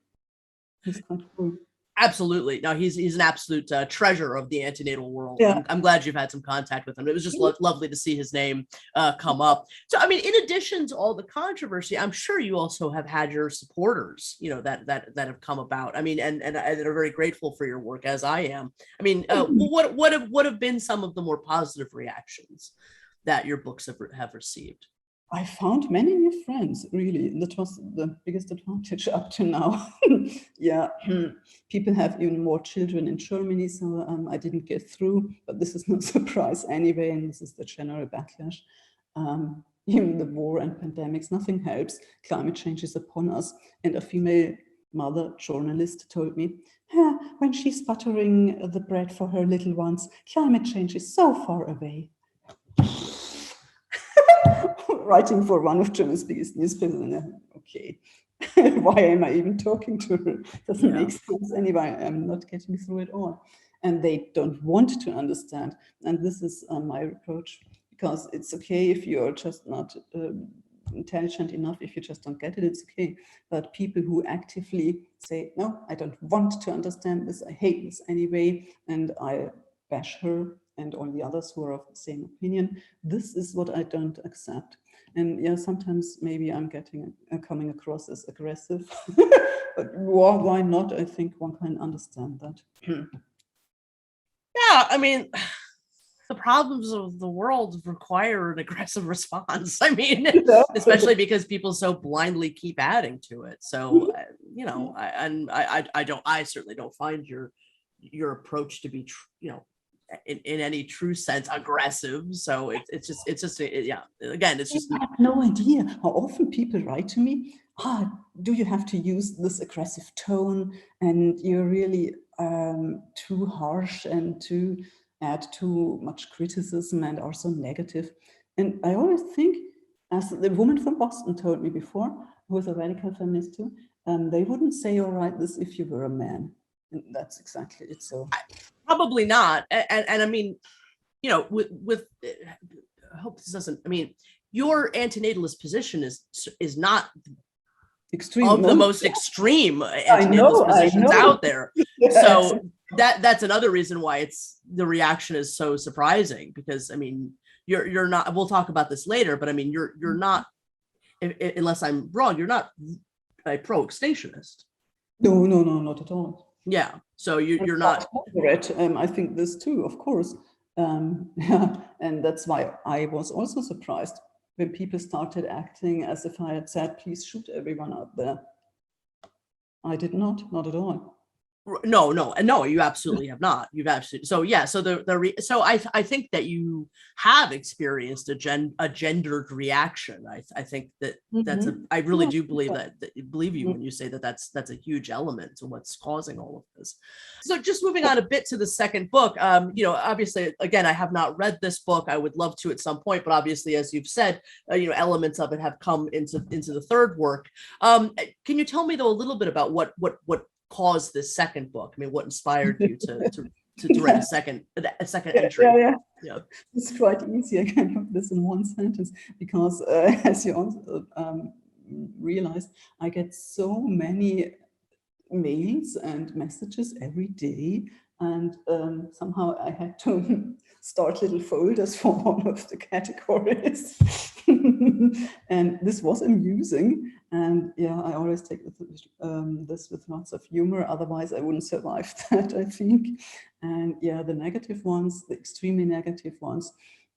Speaker 2: He's quite cool.
Speaker 1: Absolutely. No, he's an absolute treasure of the antenatal world.
Speaker 2: Yeah.
Speaker 1: I'm glad you've had some contact with him. It was just lovely to see his name come up. So, I mean, in addition to all the controversy, I'm sure you also have had your supporters, that have come about. I mean, and are very grateful for your work, as I am. I mean, what have been some of the more positive reactions that your books have received?
Speaker 2: I found many new friends, really. That was the biggest advantage up to now. People have even more children in Germany, so I didn't get through, but this is no surprise anyway, and this is the general backlash. Even the war and pandemics, nothing helps. Climate change is upon us, and a female mother journalist told me, when she's buttering the bread for her little ones, climate change is so far away. Writing for one of Germany's biggest newspapers. Okay, Why am I even talking to her? Doesn't make sense anyway. I'm not getting through it all. And they don't want to understand. And this is my approach, because it's okay if you're just not intelligent enough, if you just don't get it, it's okay. But people who actively say, no, I don't want to understand this, I hate this anyway, and I bash her and all the others who are of the same opinion, this is what I don't accept. And yeah, sometimes maybe I'm coming across as aggressive, but why not? I think one can understand that.
Speaker 1: Yeah, I mean, the problems of the world require an aggressive response. I mean, especially because people so blindly keep adding to it. So, you know, I certainly don't find your approach to be, you know, in any true sense aggressive. So it's just yeah, again, it's just,
Speaker 2: I have no idea how often people write to me, do you have to use this aggressive tone, and you're really too harsh and to add too much criticism and are so negative. And I always think, as the woman from Boston told me before, who was a radical feminist too, they wouldn't say or write this if you were a man. And that's exactly it. So
Speaker 1: probably not. And I mean, you know, with I hope this doesn't, I mean, your antinatalist position is not
Speaker 2: extreme,
Speaker 1: of the most extreme antinatalist positions out there. So that's another reason why the reaction is so surprising, because I mean, you're not, we'll talk about this later, but I mean, you're not, unless I'm wrong, you're not a pro-extinctionist.
Speaker 2: No, not at all.
Speaker 1: Yeah, so you're not.
Speaker 2: I think this too, of course. Yeah, and that's why I was also surprised when people started acting as if I had said, please shoot everyone out there. I did not at all.
Speaker 1: No, you absolutely have not. You've absolutely, so yeah, so so I think that you have experienced a gendered reaction. I think that that's I really do believe believe you when you say that that's a huge element to what's causing all of this. So just moving on a bit to the second book, you know, obviously, again, I have not read this book. I would love to at some point, but obviously, as you've said, you know, elements of it have come into the third work. Can you tell me though a little bit about what caused this second book? I mean, what inspired you to write a second entry?
Speaker 2: Yeah. It's quite easy. I can put this in one sentence, because as you also realized, I get so many mails and messages every day, and somehow I had to start little folders for one of the categories. And this was amusing, and yeah, I always take this with lots of humor, otherwise I wouldn't survive that, I think. And yeah, the negative ones, the extremely negative ones,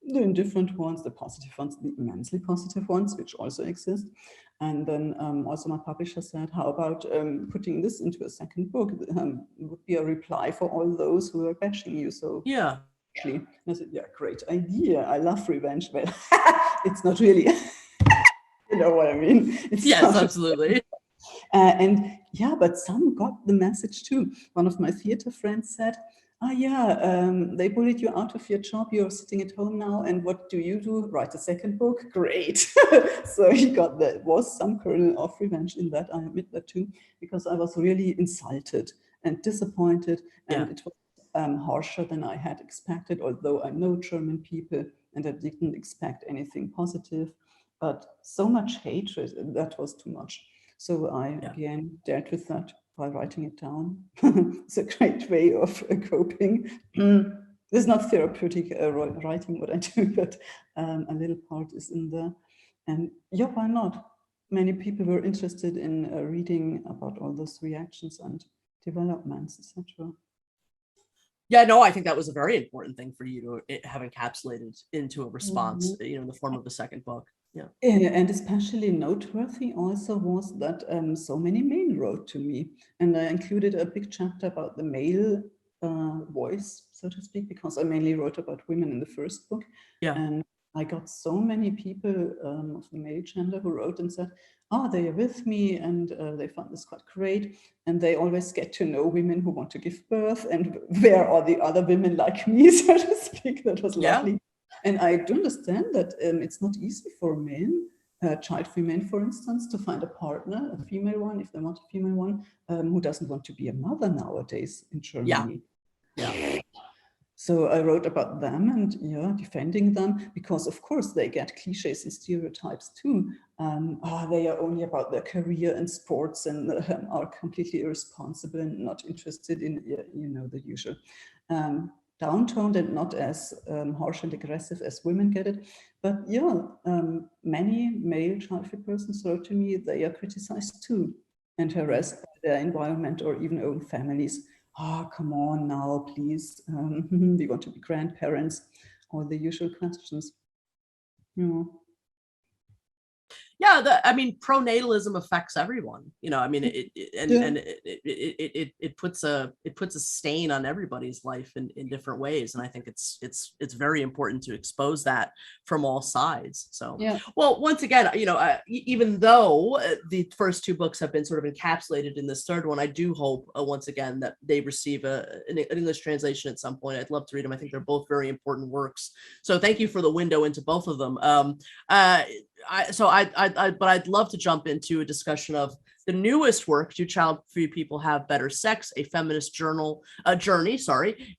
Speaker 2: the indifferent ones, the positive ones, the immensely positive ones, which also exist. And then also my publisher said, how about putting this into a second book? Would be a reply for all those who are bashing you. So
Speaker 1: yeah,
Speaker 2: actually, I said, yeah, great idea. I love revenge. Well, it's not really, you know what I mean?
Speaker 1: Yes, absolutely.
Speaker 2: And yeah, but some got the message too. One of my theater friends said, they bullied you out of your job, you're sitting at home now, and what do? Write a second book? Great. So he got that. Was some kernel of revenge in that, I admit that too, because I was really insulted and disappointed, and it was harsher than I had expected, although I know German people and I didn't expect anything positive, but so much hatred, that was too much. So I again dealt with that by writing it down. It's a great way of coping. It's not therapeutic writing what I do, but a little part is in there. And yeah, why not? Many people were interested in reading about all those reactions and developments, etc.
Speaker 1: Yeah, no, I think that was a very important thing for you to have encapsulated into a response, you know, in the form of the second book. Yeah.
Speaker 2: And especially noteworthy also was that so many men wrote to me, and I included a big chapter about the male voice, so to speak, because I mainly wrote about women in the first book.
Speaker 1: Yeah.
Speaker 2: And I got so many people of the male gender who wrote and said, they are with me, and they found this quite great. And they always get to know women who want to give birth, and where are the other women like me, so to speak. That was lovely. And I do understand that it's not easy for men child-free men, for instance, to find a partner, a female one, if they want a female one, who doesn't want to be a mother nowadays in Germany.
Speaker 1: Yeah.
Speaker 2: So I wrote about them and defending them, because of course they get cliches and stereotypes too. They are only about their career and sports and are completely irresponsible and not interested in, the usual. Downtoned and not as harsh and aggressive as women get it. But many male child-free persons wrote to me, they are criticized too and harassed by their environment or even own families. Oh, come on now, please. We want to be grandparents, all the usual questions.
Speaker 1: Yeah, pronatalism affects everyone. It puts a stain on everybody's life in different ways, and I think it's very important to expose that from all sides. So, well, once again, even though the first two books have been sort of encapsulated in this third one, I do hope once again that they receive an English translation at some point. I'd love to read them. I think they're both very important works. So, thank you for the window into both of them. But I'd love to jump into a discussion of the newest work, Do Child-Free People Have Better Sex? A Feminist Journey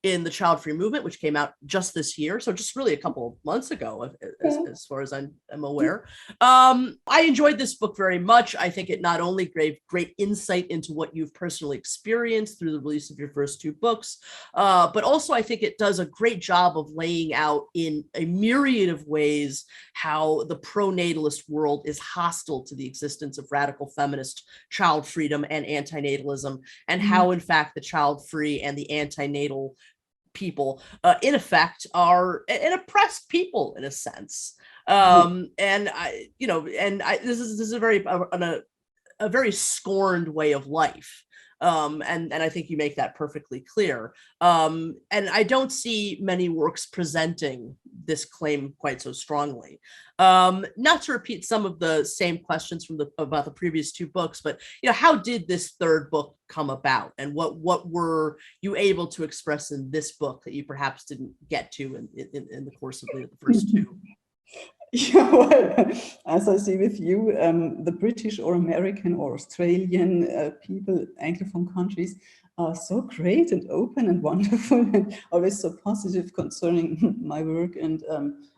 Speaker 1: in the child-free movement, which came out just this year. So just really a couple of months ago, as far as I'm aware. I enjoyed this book very much. I think it not only gave great insight into what you've personally experienced through the release of your first two books, but also I think it does a great job of laying out in a myriad of ways how the pro-natalist world is hostile to the existence of radical feminist child freedom and antinatalism, and how in fact the child free and the antinatal people in effect are an oppressed people in a sense. And this is a very scorned way of life. And I think you make that perfectly clear. And I don't see many works presenting this claim quite so strongly. Not to repeat some of the same questions about the previous two books, but how did this third book come about, and what were you able to express in this book that you perhaps didn't get to in the course of the first two?
Speaker 2: Yeah, well, as I see with you, the British or American or Australian people, Anglophone countries, are so great and open and wonderful and always so positive concerning my work and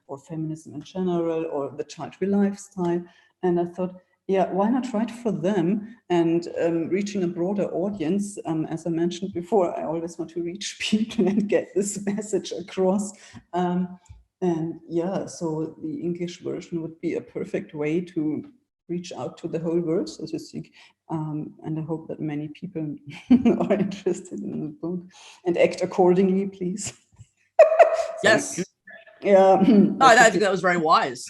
Speaker 2: or feminism in general or the child-free lifestyle. And I thought, why not write for them and reaching a broader audience? As I mentioned before, I always want to reach people and get this message across. So the English version would be a perfect way to reach out to the whole world, so to speak. And I hope that many people are interested in the book and act accordingly, please.
Speaker 1: Yes.
Speaker 2: Yeah.
Speaker 1: No, I think that was very wise.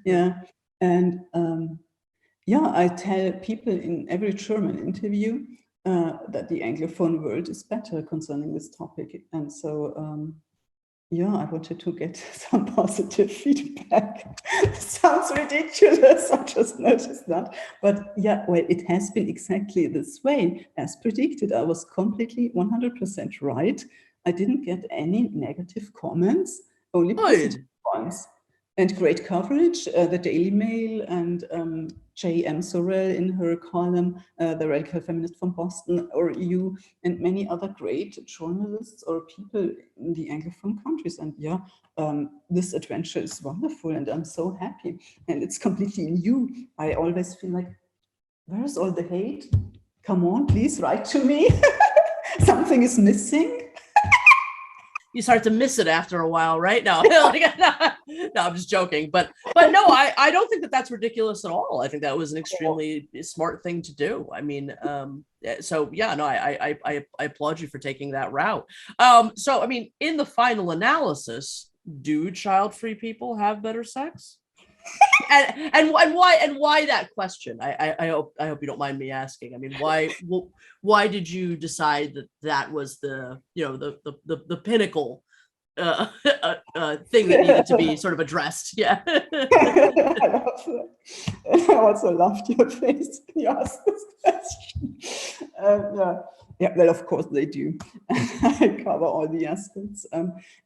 Speaker 2: Yeah. And I tell people in every German interview that the Anglophone world is better concerning this topic. And so, I wanted to get some positive feedback. Sounds ridiculous, I just noticed that. But it has been exactly this way as predicted. I was completely 100% right. I didn't get any negative comments, only positive ones. And great coverage, the Daily Mail and J.M. Sorrell in her column, the Radical Feminist from Boston, or you, and many other great journalists or people in the Anglophone countries. And this adventure is wonderful and I'm so happy. And it's completely new. I always feel like, where's all the hate? Come on, please write to me. Something is missing.
Speaker 1: You start to miss it after a while, right? No, no, I'm just joking. But no, I don't think that that's ridiculous at all. I think that was an extremely smart thing to do. I mean, I applaud you for taking that route. So, I mean, in the final analysis, do child-free people have better sex? and why that question? I hope you don't mind me asking. I mean, why did you decide that was the pinnacle thing that needed to be sort of addressed? Yeah.
Speaker 2: I also loved your face when you asked this question. Yeah, well, of course they do. I cover all the aspects.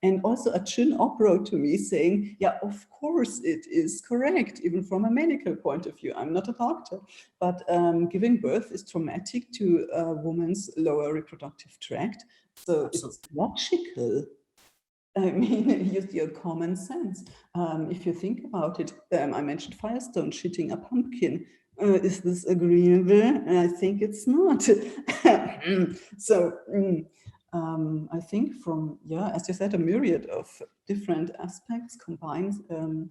Speaker 2: And also a chin up wrote to me saying, yeah, of course it is correct, even from a medical point of view. I'm not a doctor, but giving birth is traumatic to a woman's lower reproductive tract. So Absolutely. It's logical. I mean, use your common sense. If you think about it, I mentioned Firestone shitting a pumpkin. Is this agreeable? I think it's not. So I think from, as you said, a myriad of different aspects combined, and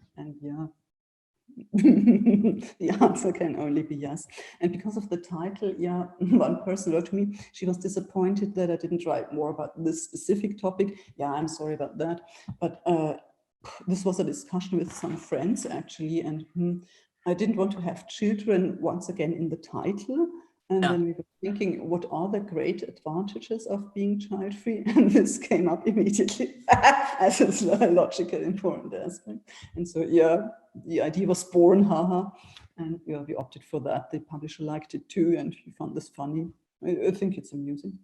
Speaker 2: the answer can only be yes. And because of the title, one person wrote to me, she was disappointed that I didn't write more about this specific topic. Yeah, I'm sorry about that. But this was a discussion with some friends, actually, and I didn't want to have children once again in the title. And then we were thinking, what are the great advantages of being child-free? And this came up immediately as a logical, important aspect. And so, the idea was born, haha. And we opted for that. The publisher liked it too, and he found this funny. I think it's amusing.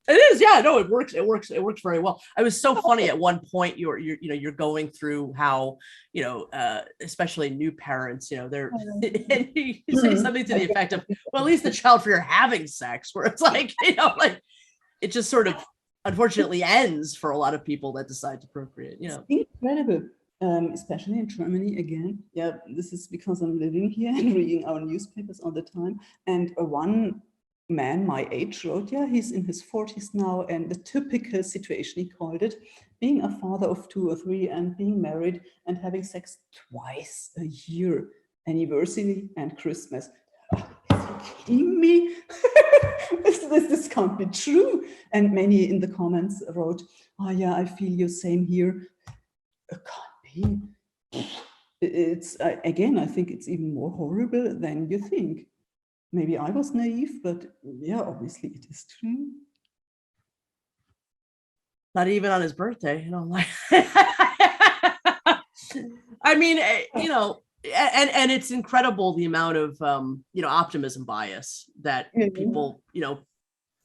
Speaker 1: It is, no, it works. It works very well. I was so funny at one point. You're going through how, especially new parents, they're and you say something to the effect of, well, at least the child free are having sex, where it's like, like it just sort of unfortunately ends for a lot of people that decide to procreate.
Speaker 2: It's incredible. Especially in Germany again. This is because I'm living here and reading our newspapers all the time. And one man my age wrote, he's in his 40s now, and the typical situation, he called it, being a father of 2 or 3 and being married and having sex twice a year, anniversary and Christmas. Are you kidding me? This can't be true. And many in the comments wrote, I feel you, same here. It can't be. It's again, I think it's even more horrible than you think. Maybe I was naive, but obviously it is true.
Speaker 1: Not even on his birthday, like. I mean, and it's incredible the amount of optimism bias that people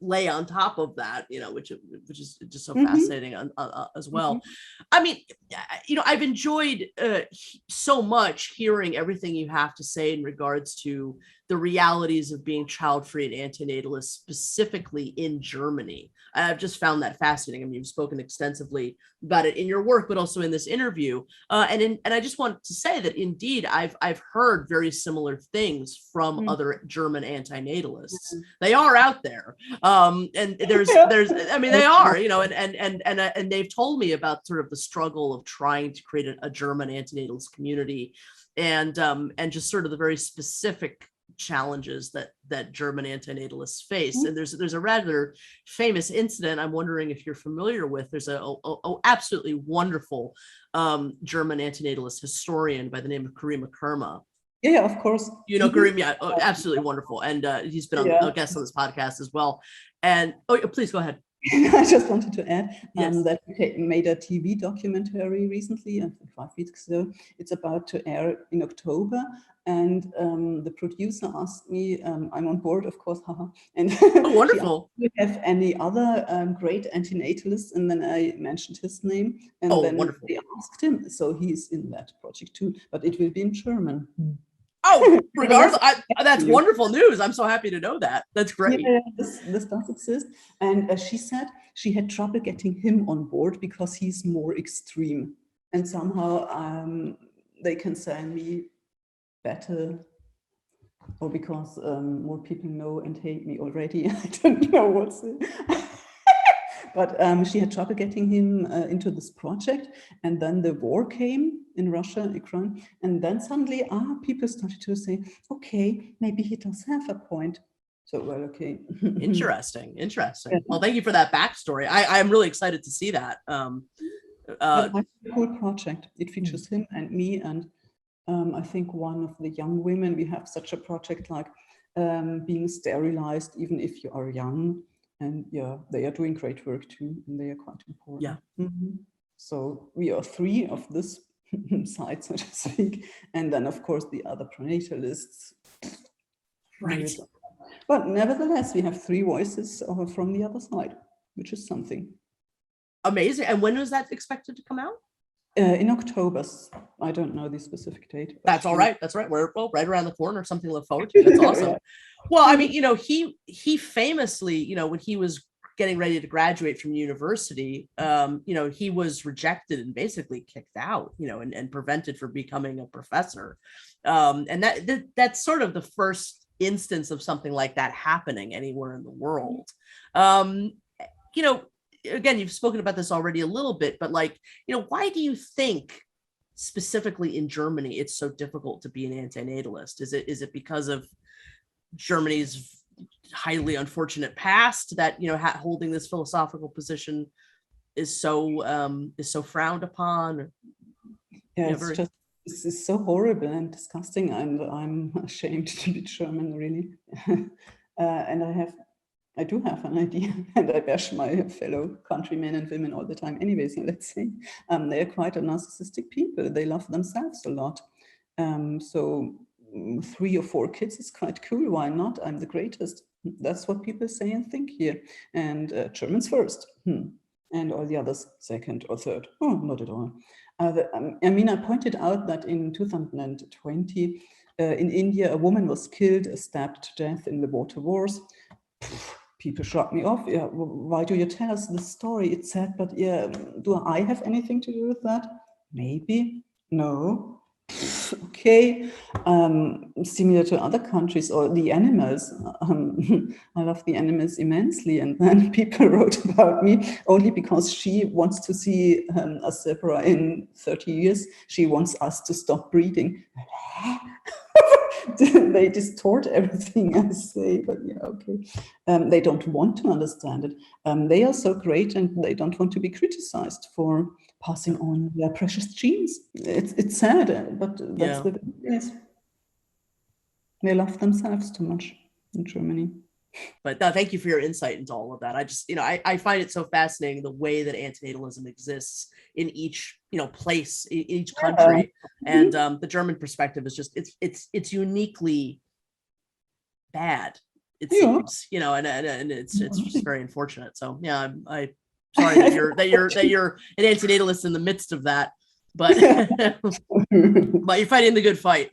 Speaker 1: lay on top of that, which is just so fascinating as well. I mean, I've enjoyed so much hearing everything you have to say in regards to the realities of being child-free and antinatalist, specifically in Germany. I've just found that fascinating. I mean, you've spoken extensively about it in your work, but also in this interview. And I just want to say that indeed, I've heard very similar things from other German antinatalists. They are out there, and there's, I mean, they are, and they've told me about sort of the struggle of trying to create a German antinatalist community, and just sort of the very specific challenges that German antinatalists face. And there's a rather famous incident I'm wondering if you're familiar with. There's a absolutely wonderful German antinatalist historian by the name of Karima Kerma.
Speaker 2: Yeah, of course.
Speaker 1: Karim, absolutely wonderful. And he's been a guest on this podcast as well. And please go ahead.
Speaker 2: I just wanted to add that we made a TV documentary recently, I think 5 weeks ago. It's about to air in October. And the producer asked me, I'm on board, of course, haha. And
Speaker 1: wonderful.
Speaker 2: Do you have any other great antinatalists? And then I mentioned his name. And then
Speaker 1: wonderful.
Speaker 2: They asked him. So he's in that project too, but it will be in German.
Speaker 1: Regardless, that's wonderful news. I'm so happy to know that. That's great.
Speaker 2: Yeah, this does exist. And she said she had trouble getting him on board because he's more extreme. And somehow they can send me better, or because more people know and hate me already. I don't know what's it. But she had trouble getting him into this project. And then the war came in Russia, Ukraine. And then suddenly, people started to say, okay, maybe he does have a point. So, well, okay.
Speaker 1: Interesting. Well, thank you for that backstory. I'm really excited to see that.
Speaker 2: It's a cool project. It features him and me. And I think one of the young women, we have such a project like being sterilized, even if you are young. And they are doing great work too, and they are quite important. So we are 3 of this side, so to speak. And then, of course, the other prenatalists.
Speaker 1: Right.
Speaker 2: But nevertheless, we have 3 voices from the other side, which is something.
Speaker 1: Amazing. And when is that expected to come out?
Speaker 2: In October. I don't know the specific date.
Speaker 1: That's all right. That's right. We're right around the corner. Something to look forward to. That's awesome. Yeah. Well, I mean, he famously, when he was getting ready to graduate from university, he was rejected and basically kicked out, and prevented from becoming a professor. And that's sort of the first instance of something like that happening anywhere in the world. Again, you've spoken about this already a little bit, but why do you think specifically in Germany it's so difficult to be an antinatalist? Is it because of Germany's highly unfortunate past that holding this philosophical position is so frowned upon?
Speaker 2: Yeah, it's so horrible and disgusting, and I'm ashamed to be German, really. And I do have an idea, and I bash my fellow countrymen and women all the time anyway, so let's say they're quite a narcissistic people. They love themselves a lot. So 3 or 4 kids is quite cool. Why not? I'm the greatest. That's what people say and think here. And Germans first, and all the others second or third. Oh, not at all. I pointed out that in 2020, in India, a woman was killed, stabbed to death in the water wars. People shrugged me off. Yeah, why do you tell us this story? It's sad, but yeah, do I have anything to do with that? Maybe. No. Okay. Similar to other countries or the animals. I love the animals immensely. And then people wrote about me only because she wants to see a zebra in 30 years. She wants us to stop breeding. They distort everything I say, but yeah, okay. They don't want to understand it. They are so great, and they don't want to be criticized for passing on their precious genes. It's sad, but that's the case. They love themselves too much in Germany.
Speaker 1: But no, thank you for your insight into all of that. I just, I find it so fascinating the way that antinatalism exists in each, place, in each country. And the German perspective is just, it's uniquely bad, it seems, and it's just very unfortunate. So yeah, I'm sorry that you're an antinatalist in the midst of that. But but you're fighting the good fight.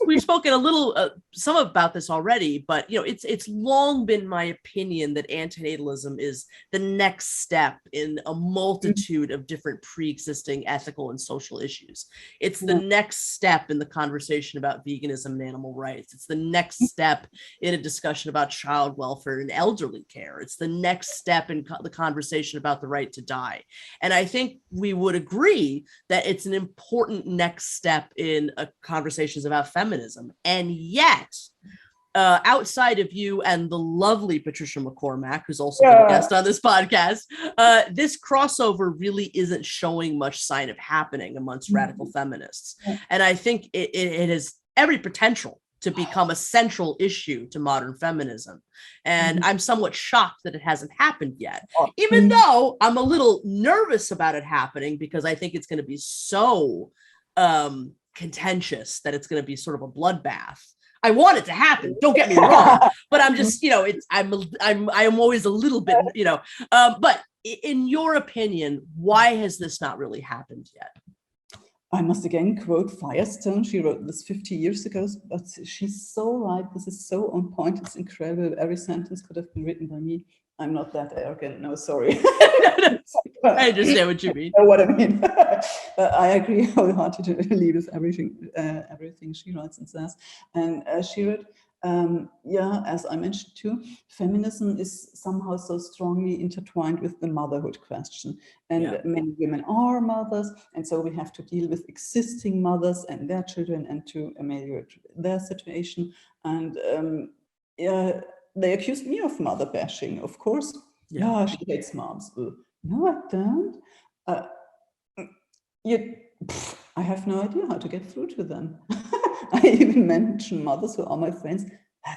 Speaker 1: We've spoken a little some about this already, but it's long been my opinion that antinatalism is the next step in a multitude of different pre-existing ethical and social issues. It's the next step in the conversation about veganism and animal rights. It's the next step in a discussion about child welfare and elderly care. It's the next step in the conversation about the right to die. And I think we would agree that it's an important next step in conversations about feminism. And yet, outside of you and the lovely Patricia McCormack, who's also been a guest on this podcast, this crossover really isn't showing much sign of happening amongst radical feminists. And I think it has every potential to become a central issue to modern feminism. And I'm somewhat shocked that it hasn't happened yet, even though I'm a little nervous about it happening, because I think it's going to be so contentious that it's going to be sort of a bloodbath. I want it to happen, don't get me wrong, but I'm just, I'm always a little bit, but in your opinion, why has this not really happened yet?
Speaker 2: I must again quote Firestone. She wrote this 50 years ago, but she's so right. This is so on point. It's incredible. Every sentence could have been written by me. I'm not that arrogant. No, sorry.
Speaker 1: I understand what you mean.
Speaker 2: I know what I mean. I agree wholeheartedly with everything she writes and says. And she wrote, as I mentioned too, feminism is somehow so strongly intertwined with the motherhood question. And many women are mothers, and so we have to deal with existing mothers and their children and to ameliorate their situation. And they accused me of mother bashing, of course. Yeah, she hates moms. No, I don't. I have no idea how to get through to them. I even mention mothers who are my friends.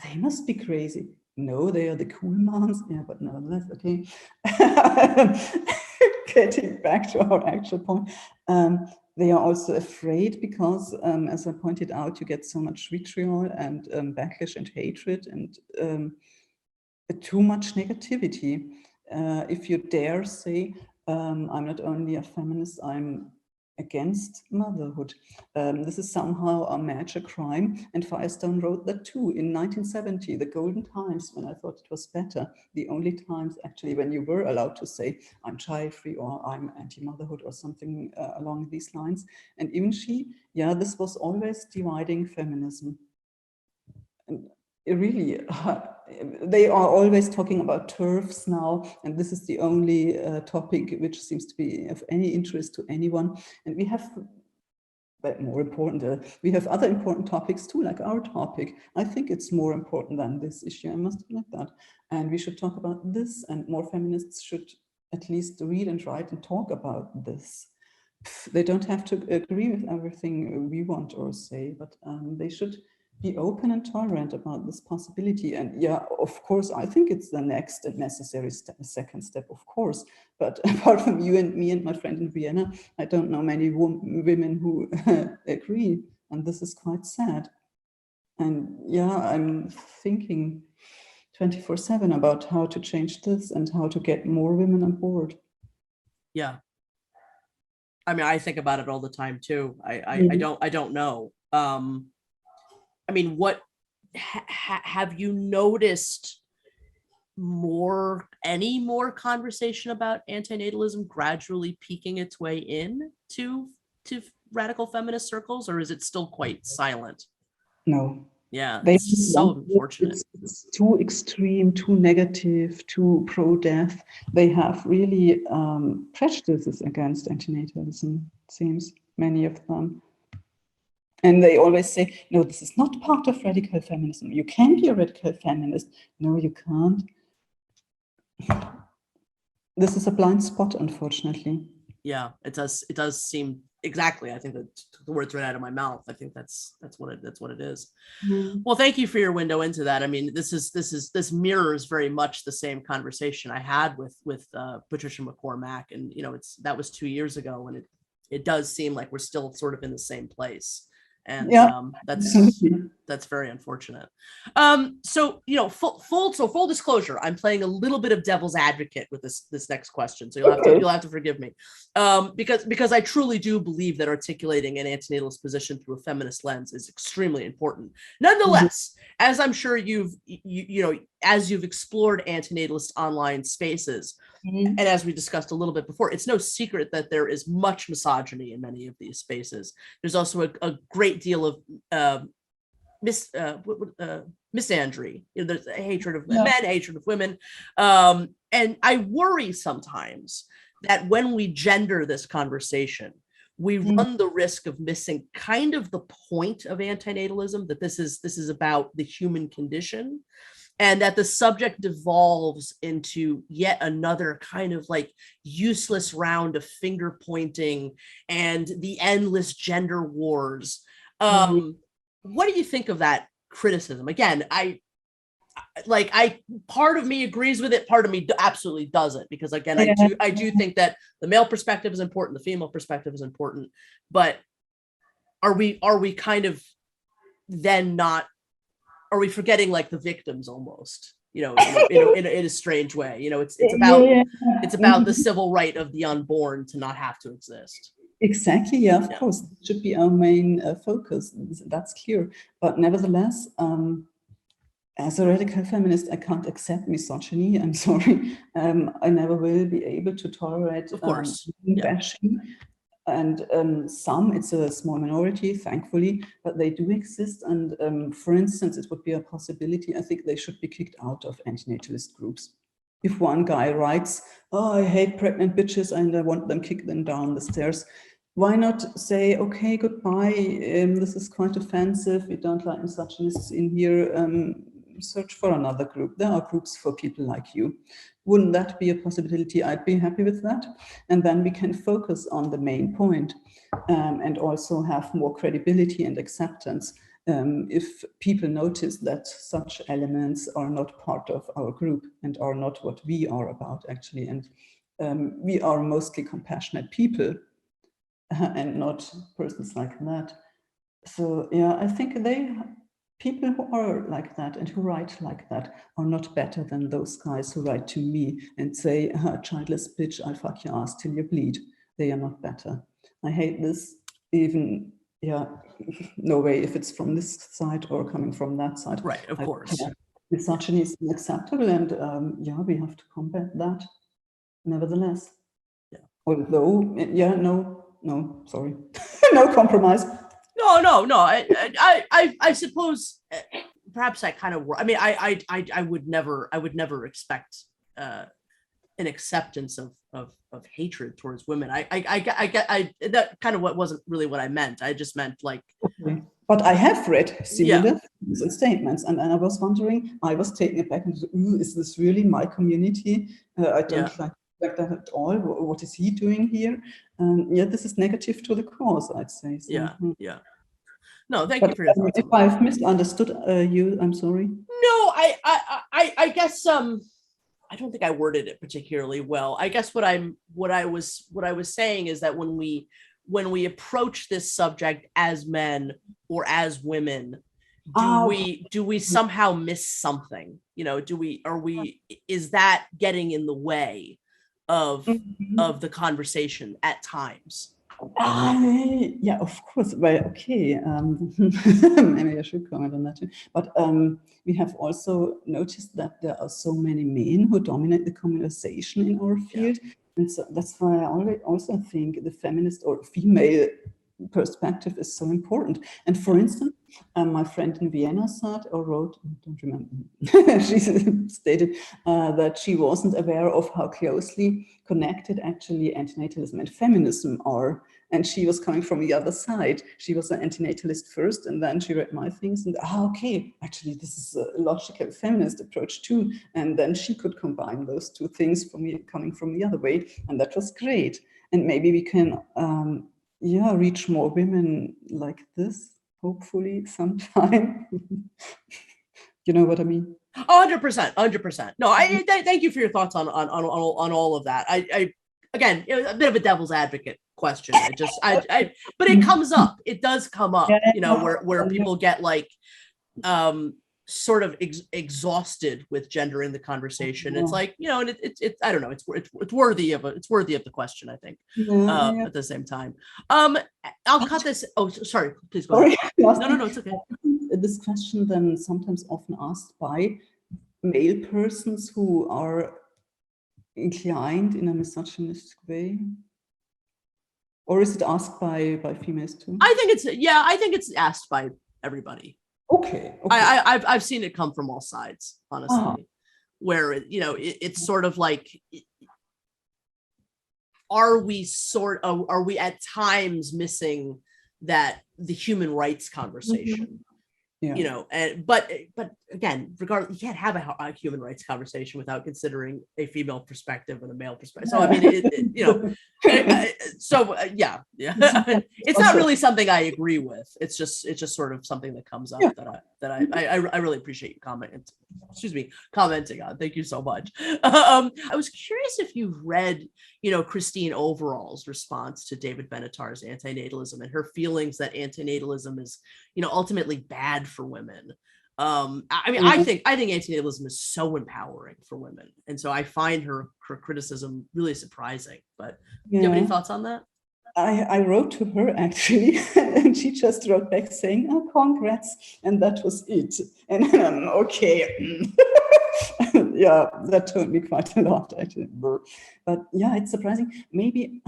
Speaker 2: They must be crazy. No, they are the cool moms. Yeah, but no, that's okay. Getting back to our actual point. they are also afraid because, as I pointed out, you get so much vitriol and backlash and hatred and too much negativity. If you dare say, I'm not only a feminist, I'm against motherhood. This is somehow a major crime, and Firestone wrote that too in 1970, the golden times when I thought it was better, the only times actually when you were allowed to say I'm child-free or I'm anti-motherhood or something along these lines. And even she, this was always dividing feminism. And it really, they are always talking about turfs now, and this is the only topic which seems to be of any interest to anyone. And we have, but more important, we have other important topics too, like our topic. I think it's more important than this issue, I must admit that. And we should talk about this, and more feminists should at least read and write and talk about this. They don't have to agree with everything we want or say, but they should be open and tolerant about this possibility. And of course, I think it's the next and necessary second step, of course. But apart from you and me and my friend in Vienna, I don't know many women who agree. And this is quite sad. And I'm thinking 24/7 about how to change this and how to get more women on board.
Speaker 1: Yeah. I mean, I think about it all the time too. I don't know. I mean, what have you noticed any more conversation about antinatalism gradually peeking its way in to radical feminist circles, or is it still quite silent?
Speaker 2: No.
Speaker 1: Yeah, it's so unfortunate.
Speaker 2: It's too extreme, too negative, too pro-death. They have really prejudices against antinatalism, it seems, many of them. And they always say, no, this is not part of radical feminism. You can be a radical feminist. No, you can't. This is a blind spot, unfortunately.
Speaker 1: Yeah, it does seem exactly. I think that the words right out of my mouth. I think that's what it is. Mm. Well, thank you for your window into that. I mean, this mirrors very much the same conversation I had with Patricia McCormack, and that was 2 years ago, and it does seem like we're still sort of in the same place. And that's very unfortunate. So full disclosure, I'm playing a little bit of devil's advocate with this next question. So you'll have to forgive me, because I truly do believe that articulating an antinatalist position through a feminist lens is extremely important. Nonetheless, as I'm sure as you've explored antinatalist online spaces, and as we discussed a little bit before, it's no secret that there is much misogyny in many of these spaces. There's also a great deal of misandry. There's a hatred of men, hatred of women. And I worry sometimes that when we gender this conversation, we run the risk of missing kind of the point of antinatalism, that this is about the human condition, and that the subject devolves into yet another kind of like useless round of finger pointing and the endless gender wars. What do you think of that criticism? Again, part of me agrees with it, part of me absolutely doesn't, because again, I do think that the male perspective is important, the female perspective is important, but are we kind of then not, are we forgetting like the victims almost, in a strange way? It's about the civil right of the unborn to not have to exist.
Speaker 2: Exactly, of course, it should be our main focus, that's clear. But nevertheless, as a radical feminist, I can't accept misogyny. I'm sorry. I never will be able to tolerate bashing. And it's a small minority, thankfully, but they do exist. And for instance, it would be a possibility. I think they should be kicked out of antinatalist groups. If one guy writes, "Oh, I hate pregnant bitches and I want them kick them down the stairs," why not say, "Okay, goodbye. This is quite offensive. We don't like misogynists in here. Search for another group. There are groups for people like you." Wouldn't that be a possibility? I'd be happy with that. And then we can focus on the main point, and also have more credibility and acceptance if people notice that such elements are not part of our group and are not what we are about, actually. And we are mostly compassionate people. and not persons like that. So yeah, I think people who are like that and who write like that are not better than those guys who write to me and say, childless bitch, I'll fuck your ass till you bleed. They are not better. I hate this, even, yeah, no way if it's from this side or coming from that side.
Speaker 1: Right, of course.
Speaker 2: Misogyny is unacceptable, and yeah, we have to combat that nevertheless.
Speaker 1: Yeah.
Speaker 2: Although, yeah, no, sorry. No compromise.
Speaker 1: No. I suppose perhaps I kind of. I mean, I would never expect an acceptance of hatred towards women. I get that kind of what wasn't really what I meant. I just meant like.
Speaker 2: Okay. But I have read similar things and statements, and I was wondering. I was taken aback and is this really my community? I don't like that at all. What is he doing here? Yeah, this is negative to the cause, I'd say. So,
Speaker 1: yeah. No, thank you for your thoughts.
Speaker 2: If I've misunderstood you, I'm sorry.
Speaker 1: No, I guess I don't think I worded it particularly well. I guess what I was saying is that when we approach this subject as men or as women, do we somehow miss something? You know, is that getting in the way of the conversation at times?
Speaker 2: Yeah, of course. Well, okay. Maybe I should comment on that too. But we have also noticed that there are so many men who dominate the conversation in our field. Yeah. And so that's why I also think the feminist or female perspective is so important. And for instance, my friend in Vienna said or wrote, I don't remember, she stated that she wasn't aware of how closely connected actually antinatalism and feminism are. And she was coming from the other side. She was an antinatalist first, and then she read my things and, okay, actually this is a logical feminist approach too. And then she could combine those two things for me coming from the other way. And that was great. And maybe we can, reach more women like this, hopefully sometime. You know what I mean?
Speaker 1: 100%. No, I thank you for your thoughts on all of that. I again, a bit of a devil's advocate question. But it comes up. It does come up, you know, where people get like sort of exhausted with gender in the conversation. It's like, you know, and it's I don't know, it's worthy of the question, I think. At the same time. I'll cut this. Oh, sorry, please go ahead. No, it's okay.
Speaker 2: This question then sometimes often asked by male persons who are inclined in a misogynistic way. Or is it asked by females too?
Speaker 1: I think it's asked by everybody.
Speaker 2: Okay.
Speaker 1: I've seen it come from all sides, honestly, where, you know, it's sort of like, are we at times missing that the human rights conversation? Yeah. You know, but again, regardless, you can't have a human rights conversation without considering a female perspective and a male perspective. So I mean, you know, yeah. It's not really something I agree with. It's just sort of something that comes up that I really appreciate you commenting on. Thank you so much. I was curious if you've read, you know, Christine Overall's response to David Benatar's antinatalism and her feelings that antinatalism is, you know, ultimately bad for women. I mean, I think antinatalism is so empowering for women, and so I find her criticism really surprising. But do you have any thoughts on that?
Speaker 2: I wrote to her actually, and she just wrote back saying, "Oh, congrats," and that was it. And okay. Yeah, that told me quite a lot, actually. But yeah, it's surprising. Maybe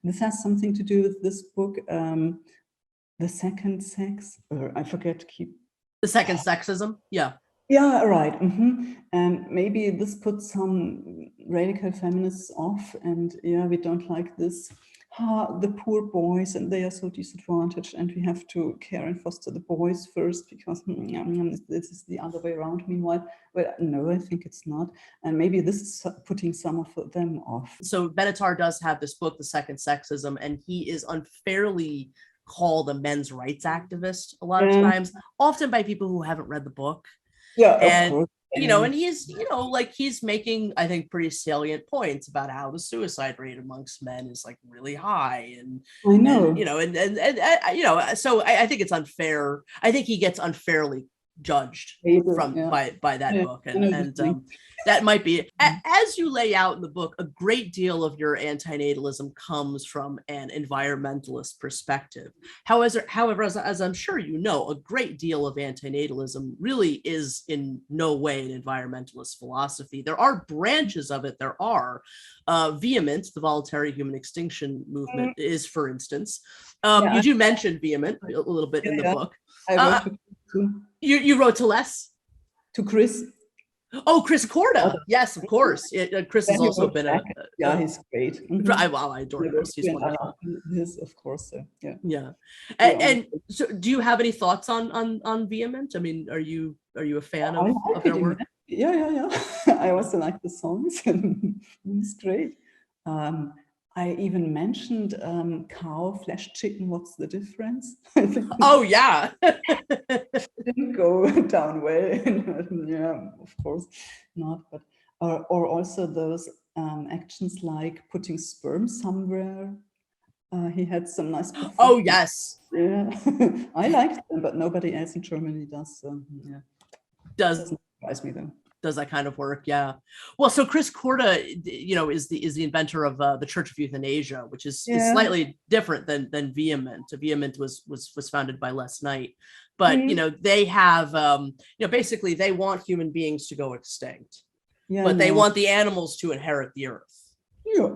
Speaker 2: this has something to do with this book, The Second Sex, or I forget.
Speaker 1: The Second Sexism? Yeah.
Speaker 2: Yeah, right. Mm-hmm. And maybe this puts some radical feminists off, and yeah, we don't like this. The poor boys, and they are so disadvantaged, and we have to care and foster the boys first because this is the other way around. Meanwhile, well, no, I think it's not. And maybe this is putting some of them off.
Speaker 1: So Benatar does have this book, The Second Sexism, and he is unfairly called a men's rights activist a lot of times, often by people who haven't read the book.
Speaker 2: Yeah, of course.
Speaker 1: and he's, like he's making, I think, pretty salient points about how the suicide rate amongst men is like really high, and
Speaker 2: I know,
Speaker 1: so I think it's unfair. I think he gets unfairly judged by that book, and that might be it. As you lay out in the book, a great deal of your antinatalism comes from an environmentalist perspective. However, as I'm sure you know, a great deal of antinatalism really is in no way an environmentalist philosophy. There are branches of it. There are Vehement, the voluntary human extinction movement, is, for instance. You do mention Vehement a little bit in the book.
Speaker 2: I wrote
Speaker 1: you wrote to Les?
Speaker 2: To Chris.
Speaker 1: Oh, Chris Korda. Yes, of course. Chris has also been
Speaker 2: he's great.
Speaker 1: I adore Chris. He's wonderful.
Speaker 2: This, of course.
Speaker 1: Yeah. And so, do you have any thoughts on Vehement? I mean, are you a fan of their work?
Speaker 2: Yeah. I also like the songs. It's great. I even mentioned cow, flesh, chicken. What's the difference?
Speaker 1: Oh, yeah.
Speaker 2: Didn't go down well. Yeah, of course not. But or also those actions like putting sperm somewhere. He had some nice.
Speaker 1: Oh, yes.
Speaker 2: Yeah, I liked them, but nobody else in Germany does. So yeah,
Speaker 1: doesn't
Speaker 2: surprise me though.
Speaker 1: Does that kind of work? Yeah. Well, so Chris Korda, is the inventor of the Church of Euthanasia, which is slightly different than Vehement. Vehement was founded by Les Knight, but they have basically they want human beings to go extinct, but they want the animals to inherit the earth.
Speaker 2: Yeah.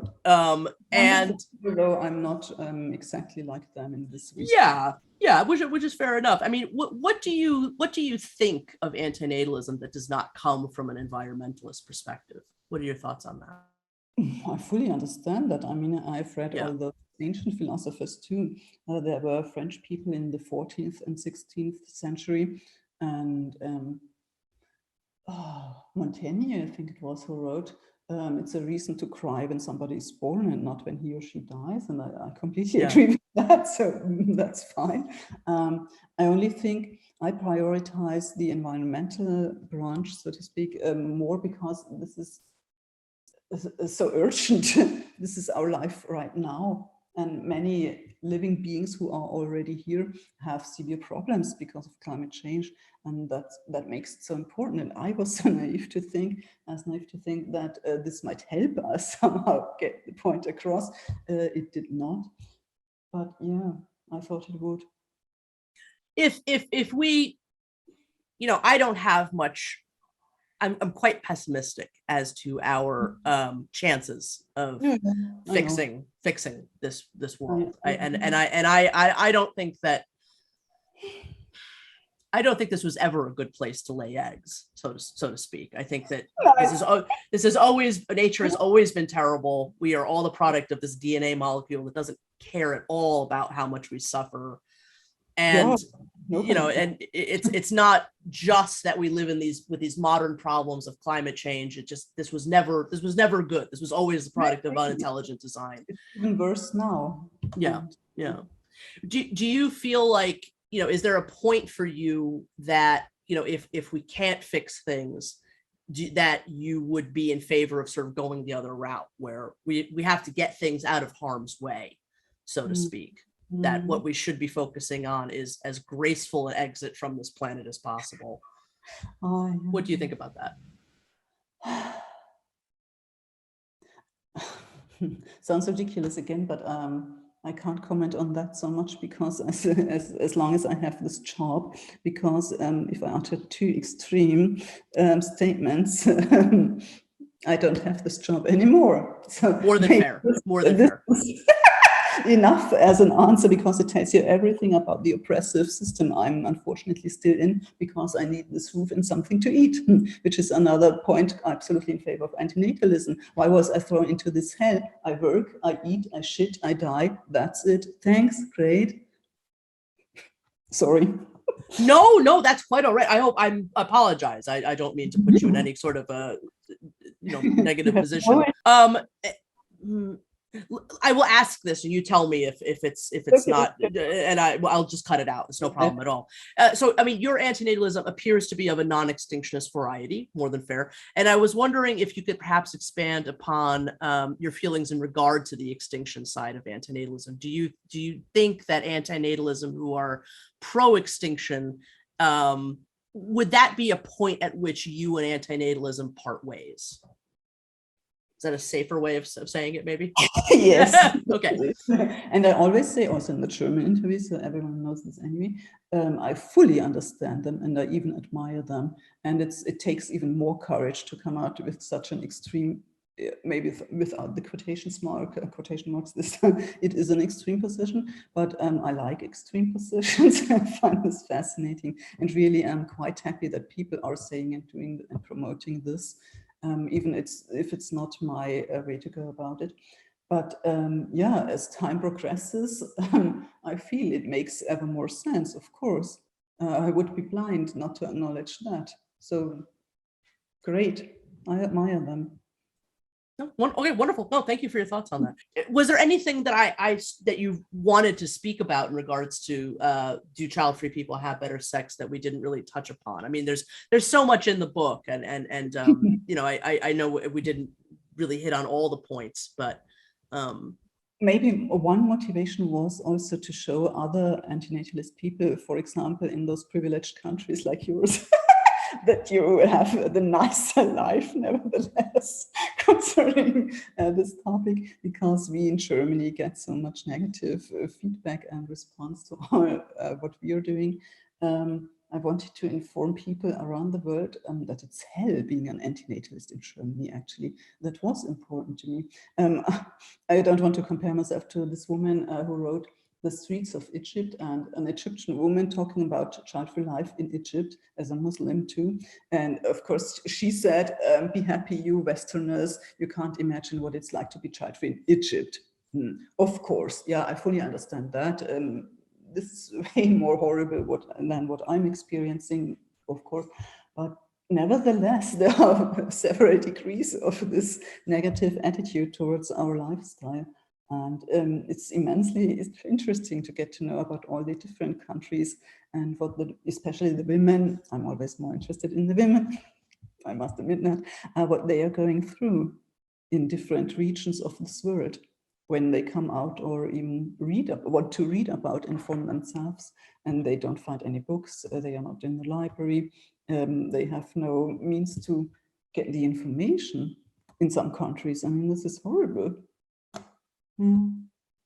Speaker 1: And
Speaker 2: although I'm not exactly like them in this respect.
Speaker 1: Yeah, which is fair enough. I mean, what do you think of antinatalism that does not come from an environmentalist perspective? What are your thoughts on that?
Speaker 2: I fully understand that. I mean, I've read all the ancient philosophers too. There were French people in the 14th and 16th century, and Montaigne, I think it was, who wrote, it's a reason to cry when somebody is born and not when he or she dies. And I completely agree with that. So that's fine. I only think I prioritize the environmental branch, so to speak, more because this is so urgent. This is our life right now. And many living beings who are already here have severe problems because of climate change. And that makes it so important. And I was so naive to think that this might help us somehow get the point across. It did not. But yeah, I thought it would.
Speaker 1: If we, I don't have much. I'm quite pessimistic as to our chances of fixing this world. I don't think that. I don't think this was ever a good place to lay eggs, so to speak. I think that this is always, nature has always been terrible. We are all the product of this DNA molecule that doesn't care at all about how much we suffer. And and it's not just that we live in these modern problems of climate change. This was never good. This was always the product of unintelligent design.
Speaker 2: It's even worse now.
Speaker 1: Yeah. Do you feel like, is there a point for you that, if we can't fix things, that you would be in favor of sort of going the other route, where we have to get things out of harm's way, so to speak? That what we should be focusing on is as graceful an exit from this planet as possible. What do you think about that?
Speaker 2: Sounds ridiculous again, but I can't comment on that so much because as long as I have this job, because if I utter too extreme statements, I don't have this job anymore. So
Speaker 1: more than fair.
Speaker 2: Enough as an answer, because it tells you everything about the oppressive system I'm unfortunately still in, because I need this roof and something to eat, which is another point absolutely in favor of antinatalism. Why was I thrown into this hell? I work, I eat, I shit, I die. That's it. Thanks. Great. Sorry.
Speaker 1: No, that's quite all right. I apologize. I don't mean to put you in any sort of negative position. I will ask this, and you tell me if it's okay, not, and I'll just cut it out. It's no problem at all. So, I mean, your antinatalism appears to be of a non-extinctionist variety, more than fair. And I was wondering if you could perhaps expand upon your feelings in regard to the extinction side of antinatalism. Do you think that antinatalism who are pro-extinction, would that be a point at which you and antinatalism part ways? Is that a safer way of saying it, maybe?
Speaker 2: Yes.
Speaker 1: Okay.
Speaker 2: And I always say, also in the German interviews, so everyone knows this anyway, I fully understand them and I even admire them. And it takes even more courage to come out with such an extreme, maybe without the quotation marks this time, it is an extreme position, but I like extreme positions. I find this fascinating, and really I'm quite happy that people are saying and doing and promoting this. Even if it's not my way to go about it. But yeah, as time progresses, I feel it makes ever more sense, of course. I would be blind not to acknowledge that. So great, I admire them.
Speaker 1: Okay, wonderful. No, thank you for your thoughts on that. Was there anything that that you wanted to speak about in regards to do child-free people have better sex that we didn't really touch upon? I mean, there's so much in the book, and you know, I know we didn't really hit on all the points, but
Speaker 2: maybe one motivation was also to show other antinatalist people, for example, in those privileged countries like yours. That you have the nicer life, nevertheless, concerning this topic, because we in Germany get so much negative feedback and response to what we are doing. I wanted to inform people around the world that it's hell being an antinatalist in Germany, actually. That was important to me. I don't want to compare myself to this woman who wrote The Streets of Egypt, and an Egyptian woman talking about child-free life in Egypt as a Muslim too. And of course, she said, be happy, you Westerners, you can't imagine what it's like to be child-free in Egypt. Of course, yeah, I fully understand that. This is way more horrible than what I'm experiencing, of course. But nevertheless, there are several degrees of this negative attitude towards our lifestyle. And it's immensely interesting to get to know about all the different countries and what especially the women, I'm always more interested in the women, I must admit that, what they are going through in different regions of this world when they come out or even want to read about, inform themselves, and they don't find any books, they are not in the library, they have no means to get the information in some countries. I mean, this is horrible.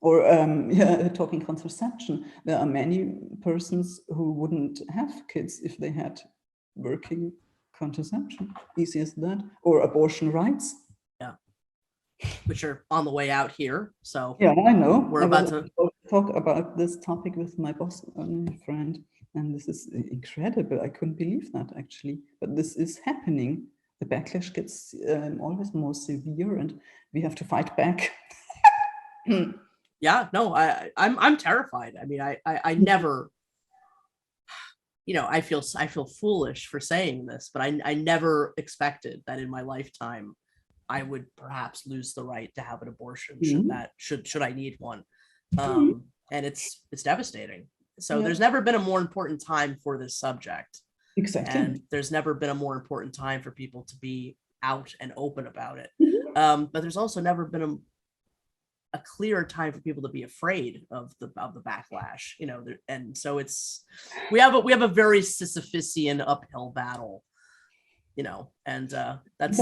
Speaker 2: Or talking contraception, there are many persons who wouldn't have kids if they had working contraception, easy as that, or abortion rights.
Speaker 1: Yeah, which are on the way out here. So
Speaker 2: yeah, I know.
Speaker 1: We're about to
Speaker 2: talk about this topic with my boss, my friend, and this is incredible. I couldn't believe that, actually, but this is happening. The backlash gets always more severe, and we have to fight back.
Speaker 1: Yeah, no, I'm terrified. I mean, I never, you know, I feel foolish for saying this, but I never expected that in my lifetime I would perhaps lose the right to have an abortion should I need one. And it's devastating. So there's never been a more important time for this subject.
Speaker 2: Exactly.
Speaker 1: And there's never been a more important time for people to be out and open about it. But there's also never been a clear time for people to be afraid of the backlash, you know, and so we have a very Sisyphusian uphill battle, you know, and that's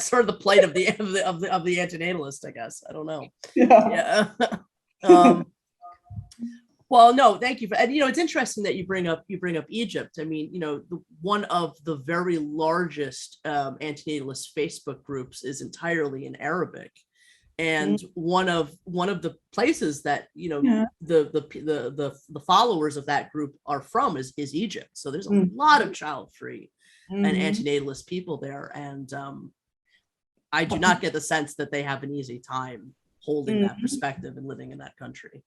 Speaker 1: sort of the plight of the antinatalist, I guess. I don't know. Yeah. Well, no, thank you for, and you know, it's interesting that you bring up Egypt. I mean, you know, one of the very largest antinatalist Facebook groups is entirely in Arabic. And one of the places that, you know, the followers of that group are from is Egypt. So there's a lot of child-free and antinatalist people there, and I do not get the sense that they have an easy time holding that perspective and living in that country.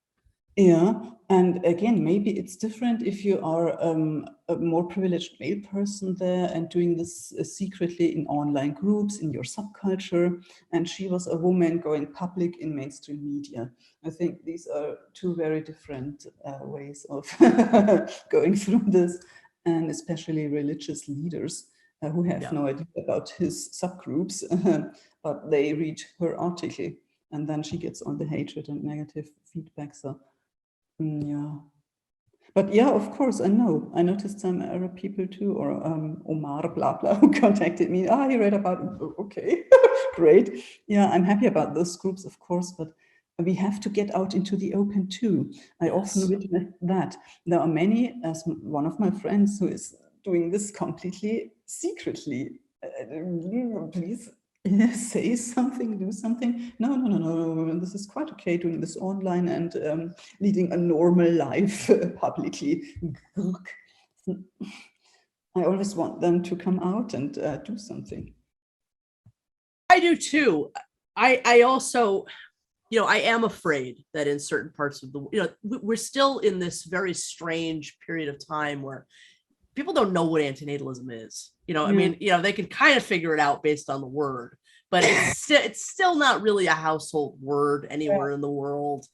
Speaker 2: Yeah, and again, maybe it's different if you are a more privileged male person there and doing this secretly in online groups in your subculture, and she was a woman going public in mainstream media. I think these are two very different ways of going through this, and especially religious leaders who have no idea about his subgroups, but they read her article, and then she gets all the hatred and negative feedback. So. Yeah, but yeah, of course, I know. I noticed some Arab people too, or Omar blah blah, who contacted me. Ah, you read about it. Okay, great. Yeah, I'm happy about those groups, of course, but we have to get out into the open too. I often witness that there are many, as one of my friends who is doing this completely secretly. Please say something, do something. No. This is quite okay doing this online and leading a normal life publicly. I always want them to come out and do something.
Speaker 1: I do too. I also, I am afraid that in certain parts of the, we're still in this very strange period of time where people don't know what antinatalism is. I mean, they can kind of figure it out based on the word, but it's still not really a household word anywhere in the world.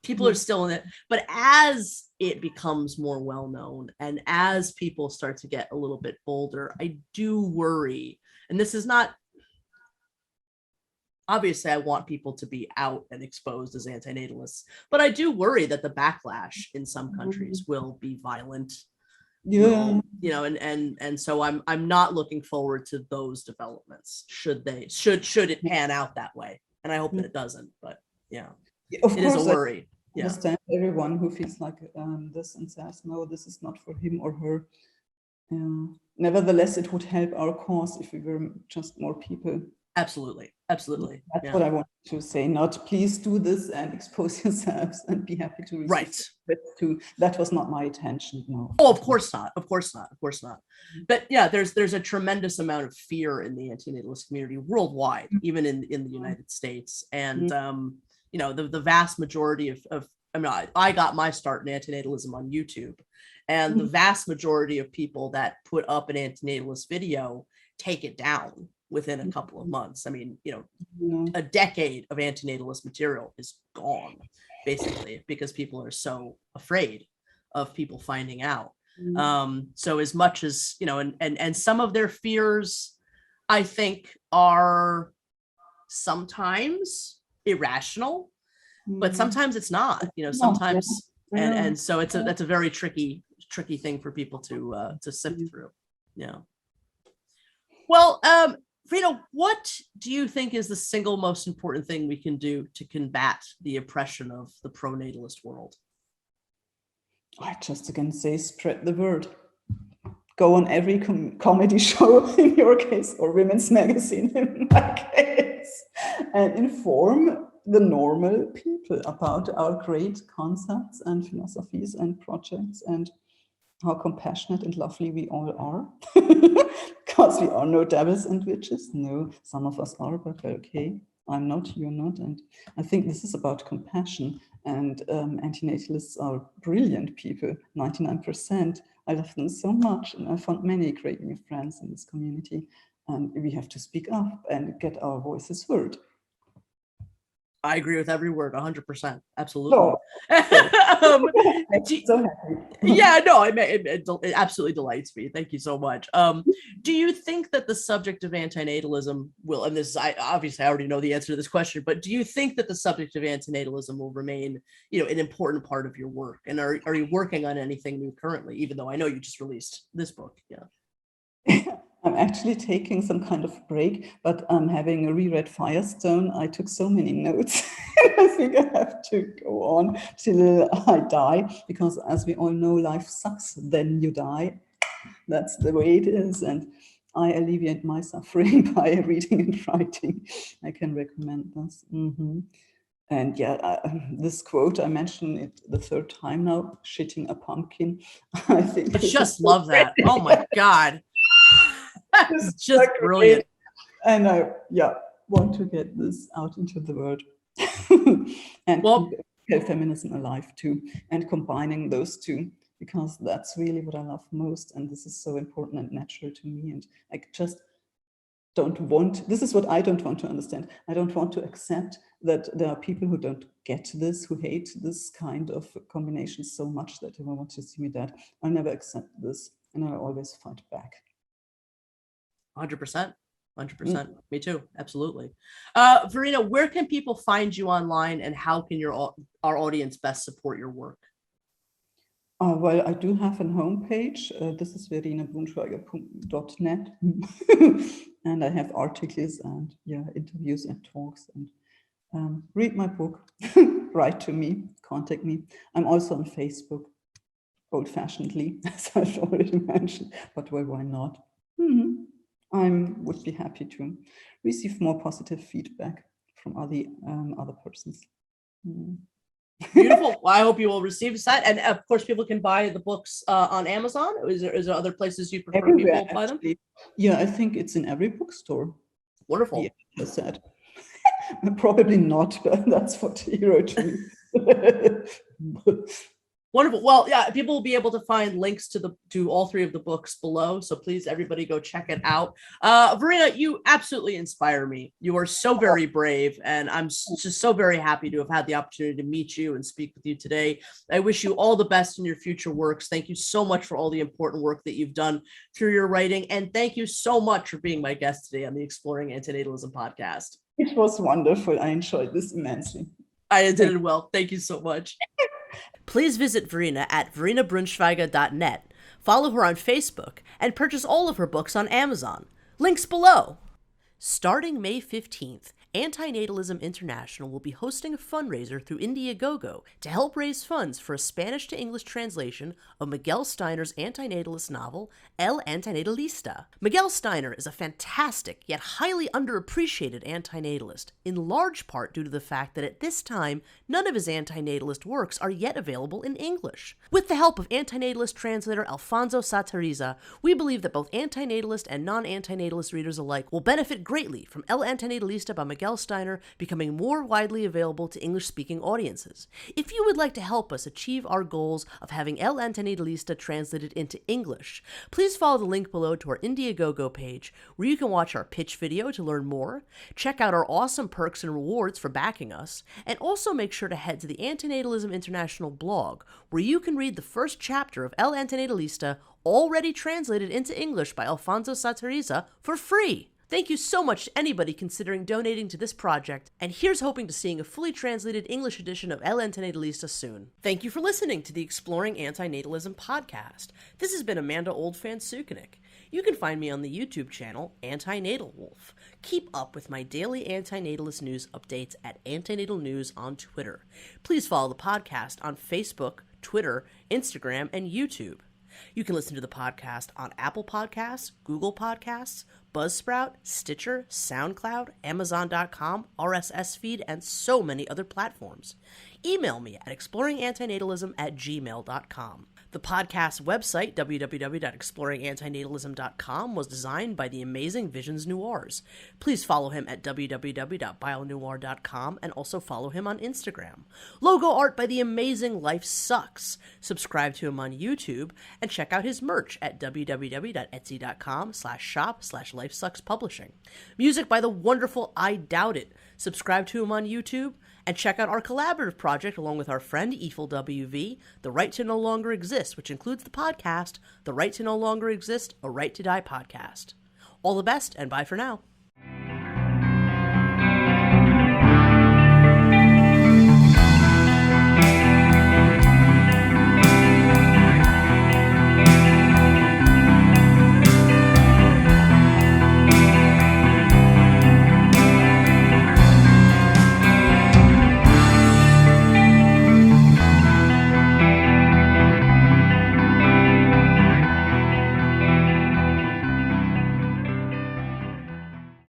Speaker 1: People are still in it. But as it becomes more well-known and as people start to get a little bit bolder, I do worry, and this is not, obviously I want people to be out and exposed as antinatalists, but I do worry that the backlash in some countries will be violent. And so I'm not looking forward to those developments should it pan out that way, and I hope that it doesn't, but
Speaker 2: of
Speaker 1: it
Speaker 2: course,
Speaker 1: is a worry.
Speaker 2: I understand everyone who feels like this and says no, this is not for him or her. Nevertheless, it would help our cause if we were just more people.
Speaker 1: Absolutely.
Speaker 2: That's what I want to say. Not please do this and expose yourselves and be happy to receive that was not my intention. No.
Speaker 1: Oh, of course not. But there's a tremendous amount of fear in the antinatalist community worldwide, even in the United States. And the vast majority of I got my start in antinatalism on YouTube, and the vast majority of people that put up an antinatalist video take it down within a couple of months. I mean, a decade of antinatalist material is gone, basically, because people are so afraid of people finding out. So as much as, and some of their fears, I think, are sometimes irrational, but sometimes it's not, sometimes, and so that's a very tricky thing for people to sift through. Well, Verena, what do you think is the single most important thing we can do to combat the oppression of the pro-natalist world?
Speaker 2: I just again say spread the word. Go on every comedy show in your case, or women's magazine in my case, and inform the normal people about our great concepts and philosophies and projects and how compassionate and lovely we all are. Because we are no devils and witches. No, some of us are, but okay. I'm not, you're not. And I think this is about compassion. And antinatalists are brilliant people, 99%. I love them so much. And I found many great new friends in this community. And we have to speak up and get our voices heard.
Speaker 1: I agree with every word, 100%. Absolutely.
Speaker 2: Oh, so happy.
Speaker 1: It absolutely delights me. Thank you so much. Do you think that the subject of antinatalism will, and this is, I already know the answer to this question, but do you think that the subject of antinatalism will remain, an important part of your work? And are you working on anything new currently, even though I know you just released this book?
Speaker 2: I'm actually taking some kind of break, but I'm having a reread Firestone. I took so many notes. I think I have to go on till I die, because as we all know, life sucks, then you die. That's the way it is. And I alleviate my suffering by reading and writing. I can recommend this. And this quote, I mentioned it the third time now, shitting a pumpkin. I think
Speaker 1: I just love that. Oh my God. It's just brilliant.
Speaker 2: And I want to get this out into the world. And radical feminism alive too, and combining those two, because that's really what I love most. And this is so important and natural to me. And I just don't want, this is what I don't want to understand. I don't want to accept that there are people who don't get this, who hate this kind of combination so much that they want to see me dead. I'll never accept this, and I'll always fight back.
Speaker 1: 100%. 100%. Me too. Absolutely. Verena, where can people find you online, and how can our audience best support your work?
Speaker 2: Well, I do have a homepage. This is verenabrunschweiger.net. And I have articles and interviews and talks. And read my book, write to me, contact me. I'm also on Facebook, old-fashionedly, as I've already mentioned, but well, why not? I would be happy to receive more positive feedback from other persons.
Speaker 1: Beautiful. Well, I hope you will receive that. And of course, people can buy the books on Amazon. Is there other places you prefer people buy them?
Speaker 2: Yeah, I think it's in every bookstore.
Speaker 1: Wonderful.
Speaker 2: Yeah, I said. Probably not, but that's what he wrote to me.
Speaker 1: Wonderful. Well, yeah, people will be able to find links to all three of the books below. So please, everybody, go check it out. Verena, you absolutely inspire me. You are so very brave, and I'm just so very happy to have had the opportunity to meet you and speak with you today. I wish you all the best in your future works. Thank you so much for all the important work that you've done through your writing, and thank you so much for being my guest today on the Exploring Antinatalism podcast.
Speaker 2: It was wonderful. I enjoyed this immensely.
Speaker 1: I did it well. Thank you so much. Please visit Verena at verenabrunschweiger.net, follow her on Facebook, and purchase all of her books on Amazon. Links below. Starting May 15th, Anti-Natalism International will be hosting a fundraiser through Indiegogo to help raise funds for a Spanish to English translation of Miguel Steiner's anti-natalist novel, El Antinatalista. Miguel Steiner is a fantastic yet highly underappreciated antinatalist, in large part due to the fact that at this time, none of his antinatalist works are yet available in English. With the help of antinatalist translator Alfonso Satariza, we believe that both antinatalist and non-antinatalist readers alike will benefit greatly from El Antinatalista by Miguel Steiner becoming more widely available to English-speaking audiences. If you would like to help us achieve our goals of having El Antinatalista translated into English, please follow the link below to our Indiegogo page, where you can watch our pitch video to learn more, check out our awesome perks and rewards for backing us, and also make sure to head to the Antinatalism International blog, where you can read the first chapter of El Antinatalista, already translated into English by Alfonso Satariza, for free. Thank you so much to anybody considering donating to this project, and here's hoping to seeing a fully translated English edition of El Antinatalista soon. Thank you for listening to the Exploring Antinatalism Podcast. This has been Amanda Oldphan Sukenick. You can find me on the YouTube channel Antinatal Wolf. Keep up with my daily antinatalist news updates at Antinatal News on Twitter. Please follow the podcast on Facebook, Twitter, Instagram, and YouTube. You can listen to the podcast on Apple Podcasts, Google Podcasts, Buzzsprout, Stitcher, SoundCloud, Amazon.com, RSS feed, and so many other platforms. Email me at exploringantinatalism@gmail.com. The podcast website, www.exploringantinatalism.com, was designed by the amazing Visions Noirs. Please follow him at www.bionoir.com and also follow him on Instagram. Logo art by the amazing Life Sucks. Subscribe to him on YouTube and check out his merch at www.etsy.com/shop/LifeSucksPublishing. Music by the wonderful I Doubt It. Subscribe to him on YouTube and check out our collaborative project along with our friend Eiffel WV, The Right to No Longer Exist, which includes the podcast, The Right to No Longer Exist, A Right to Die podcast. All the best, and bye for now.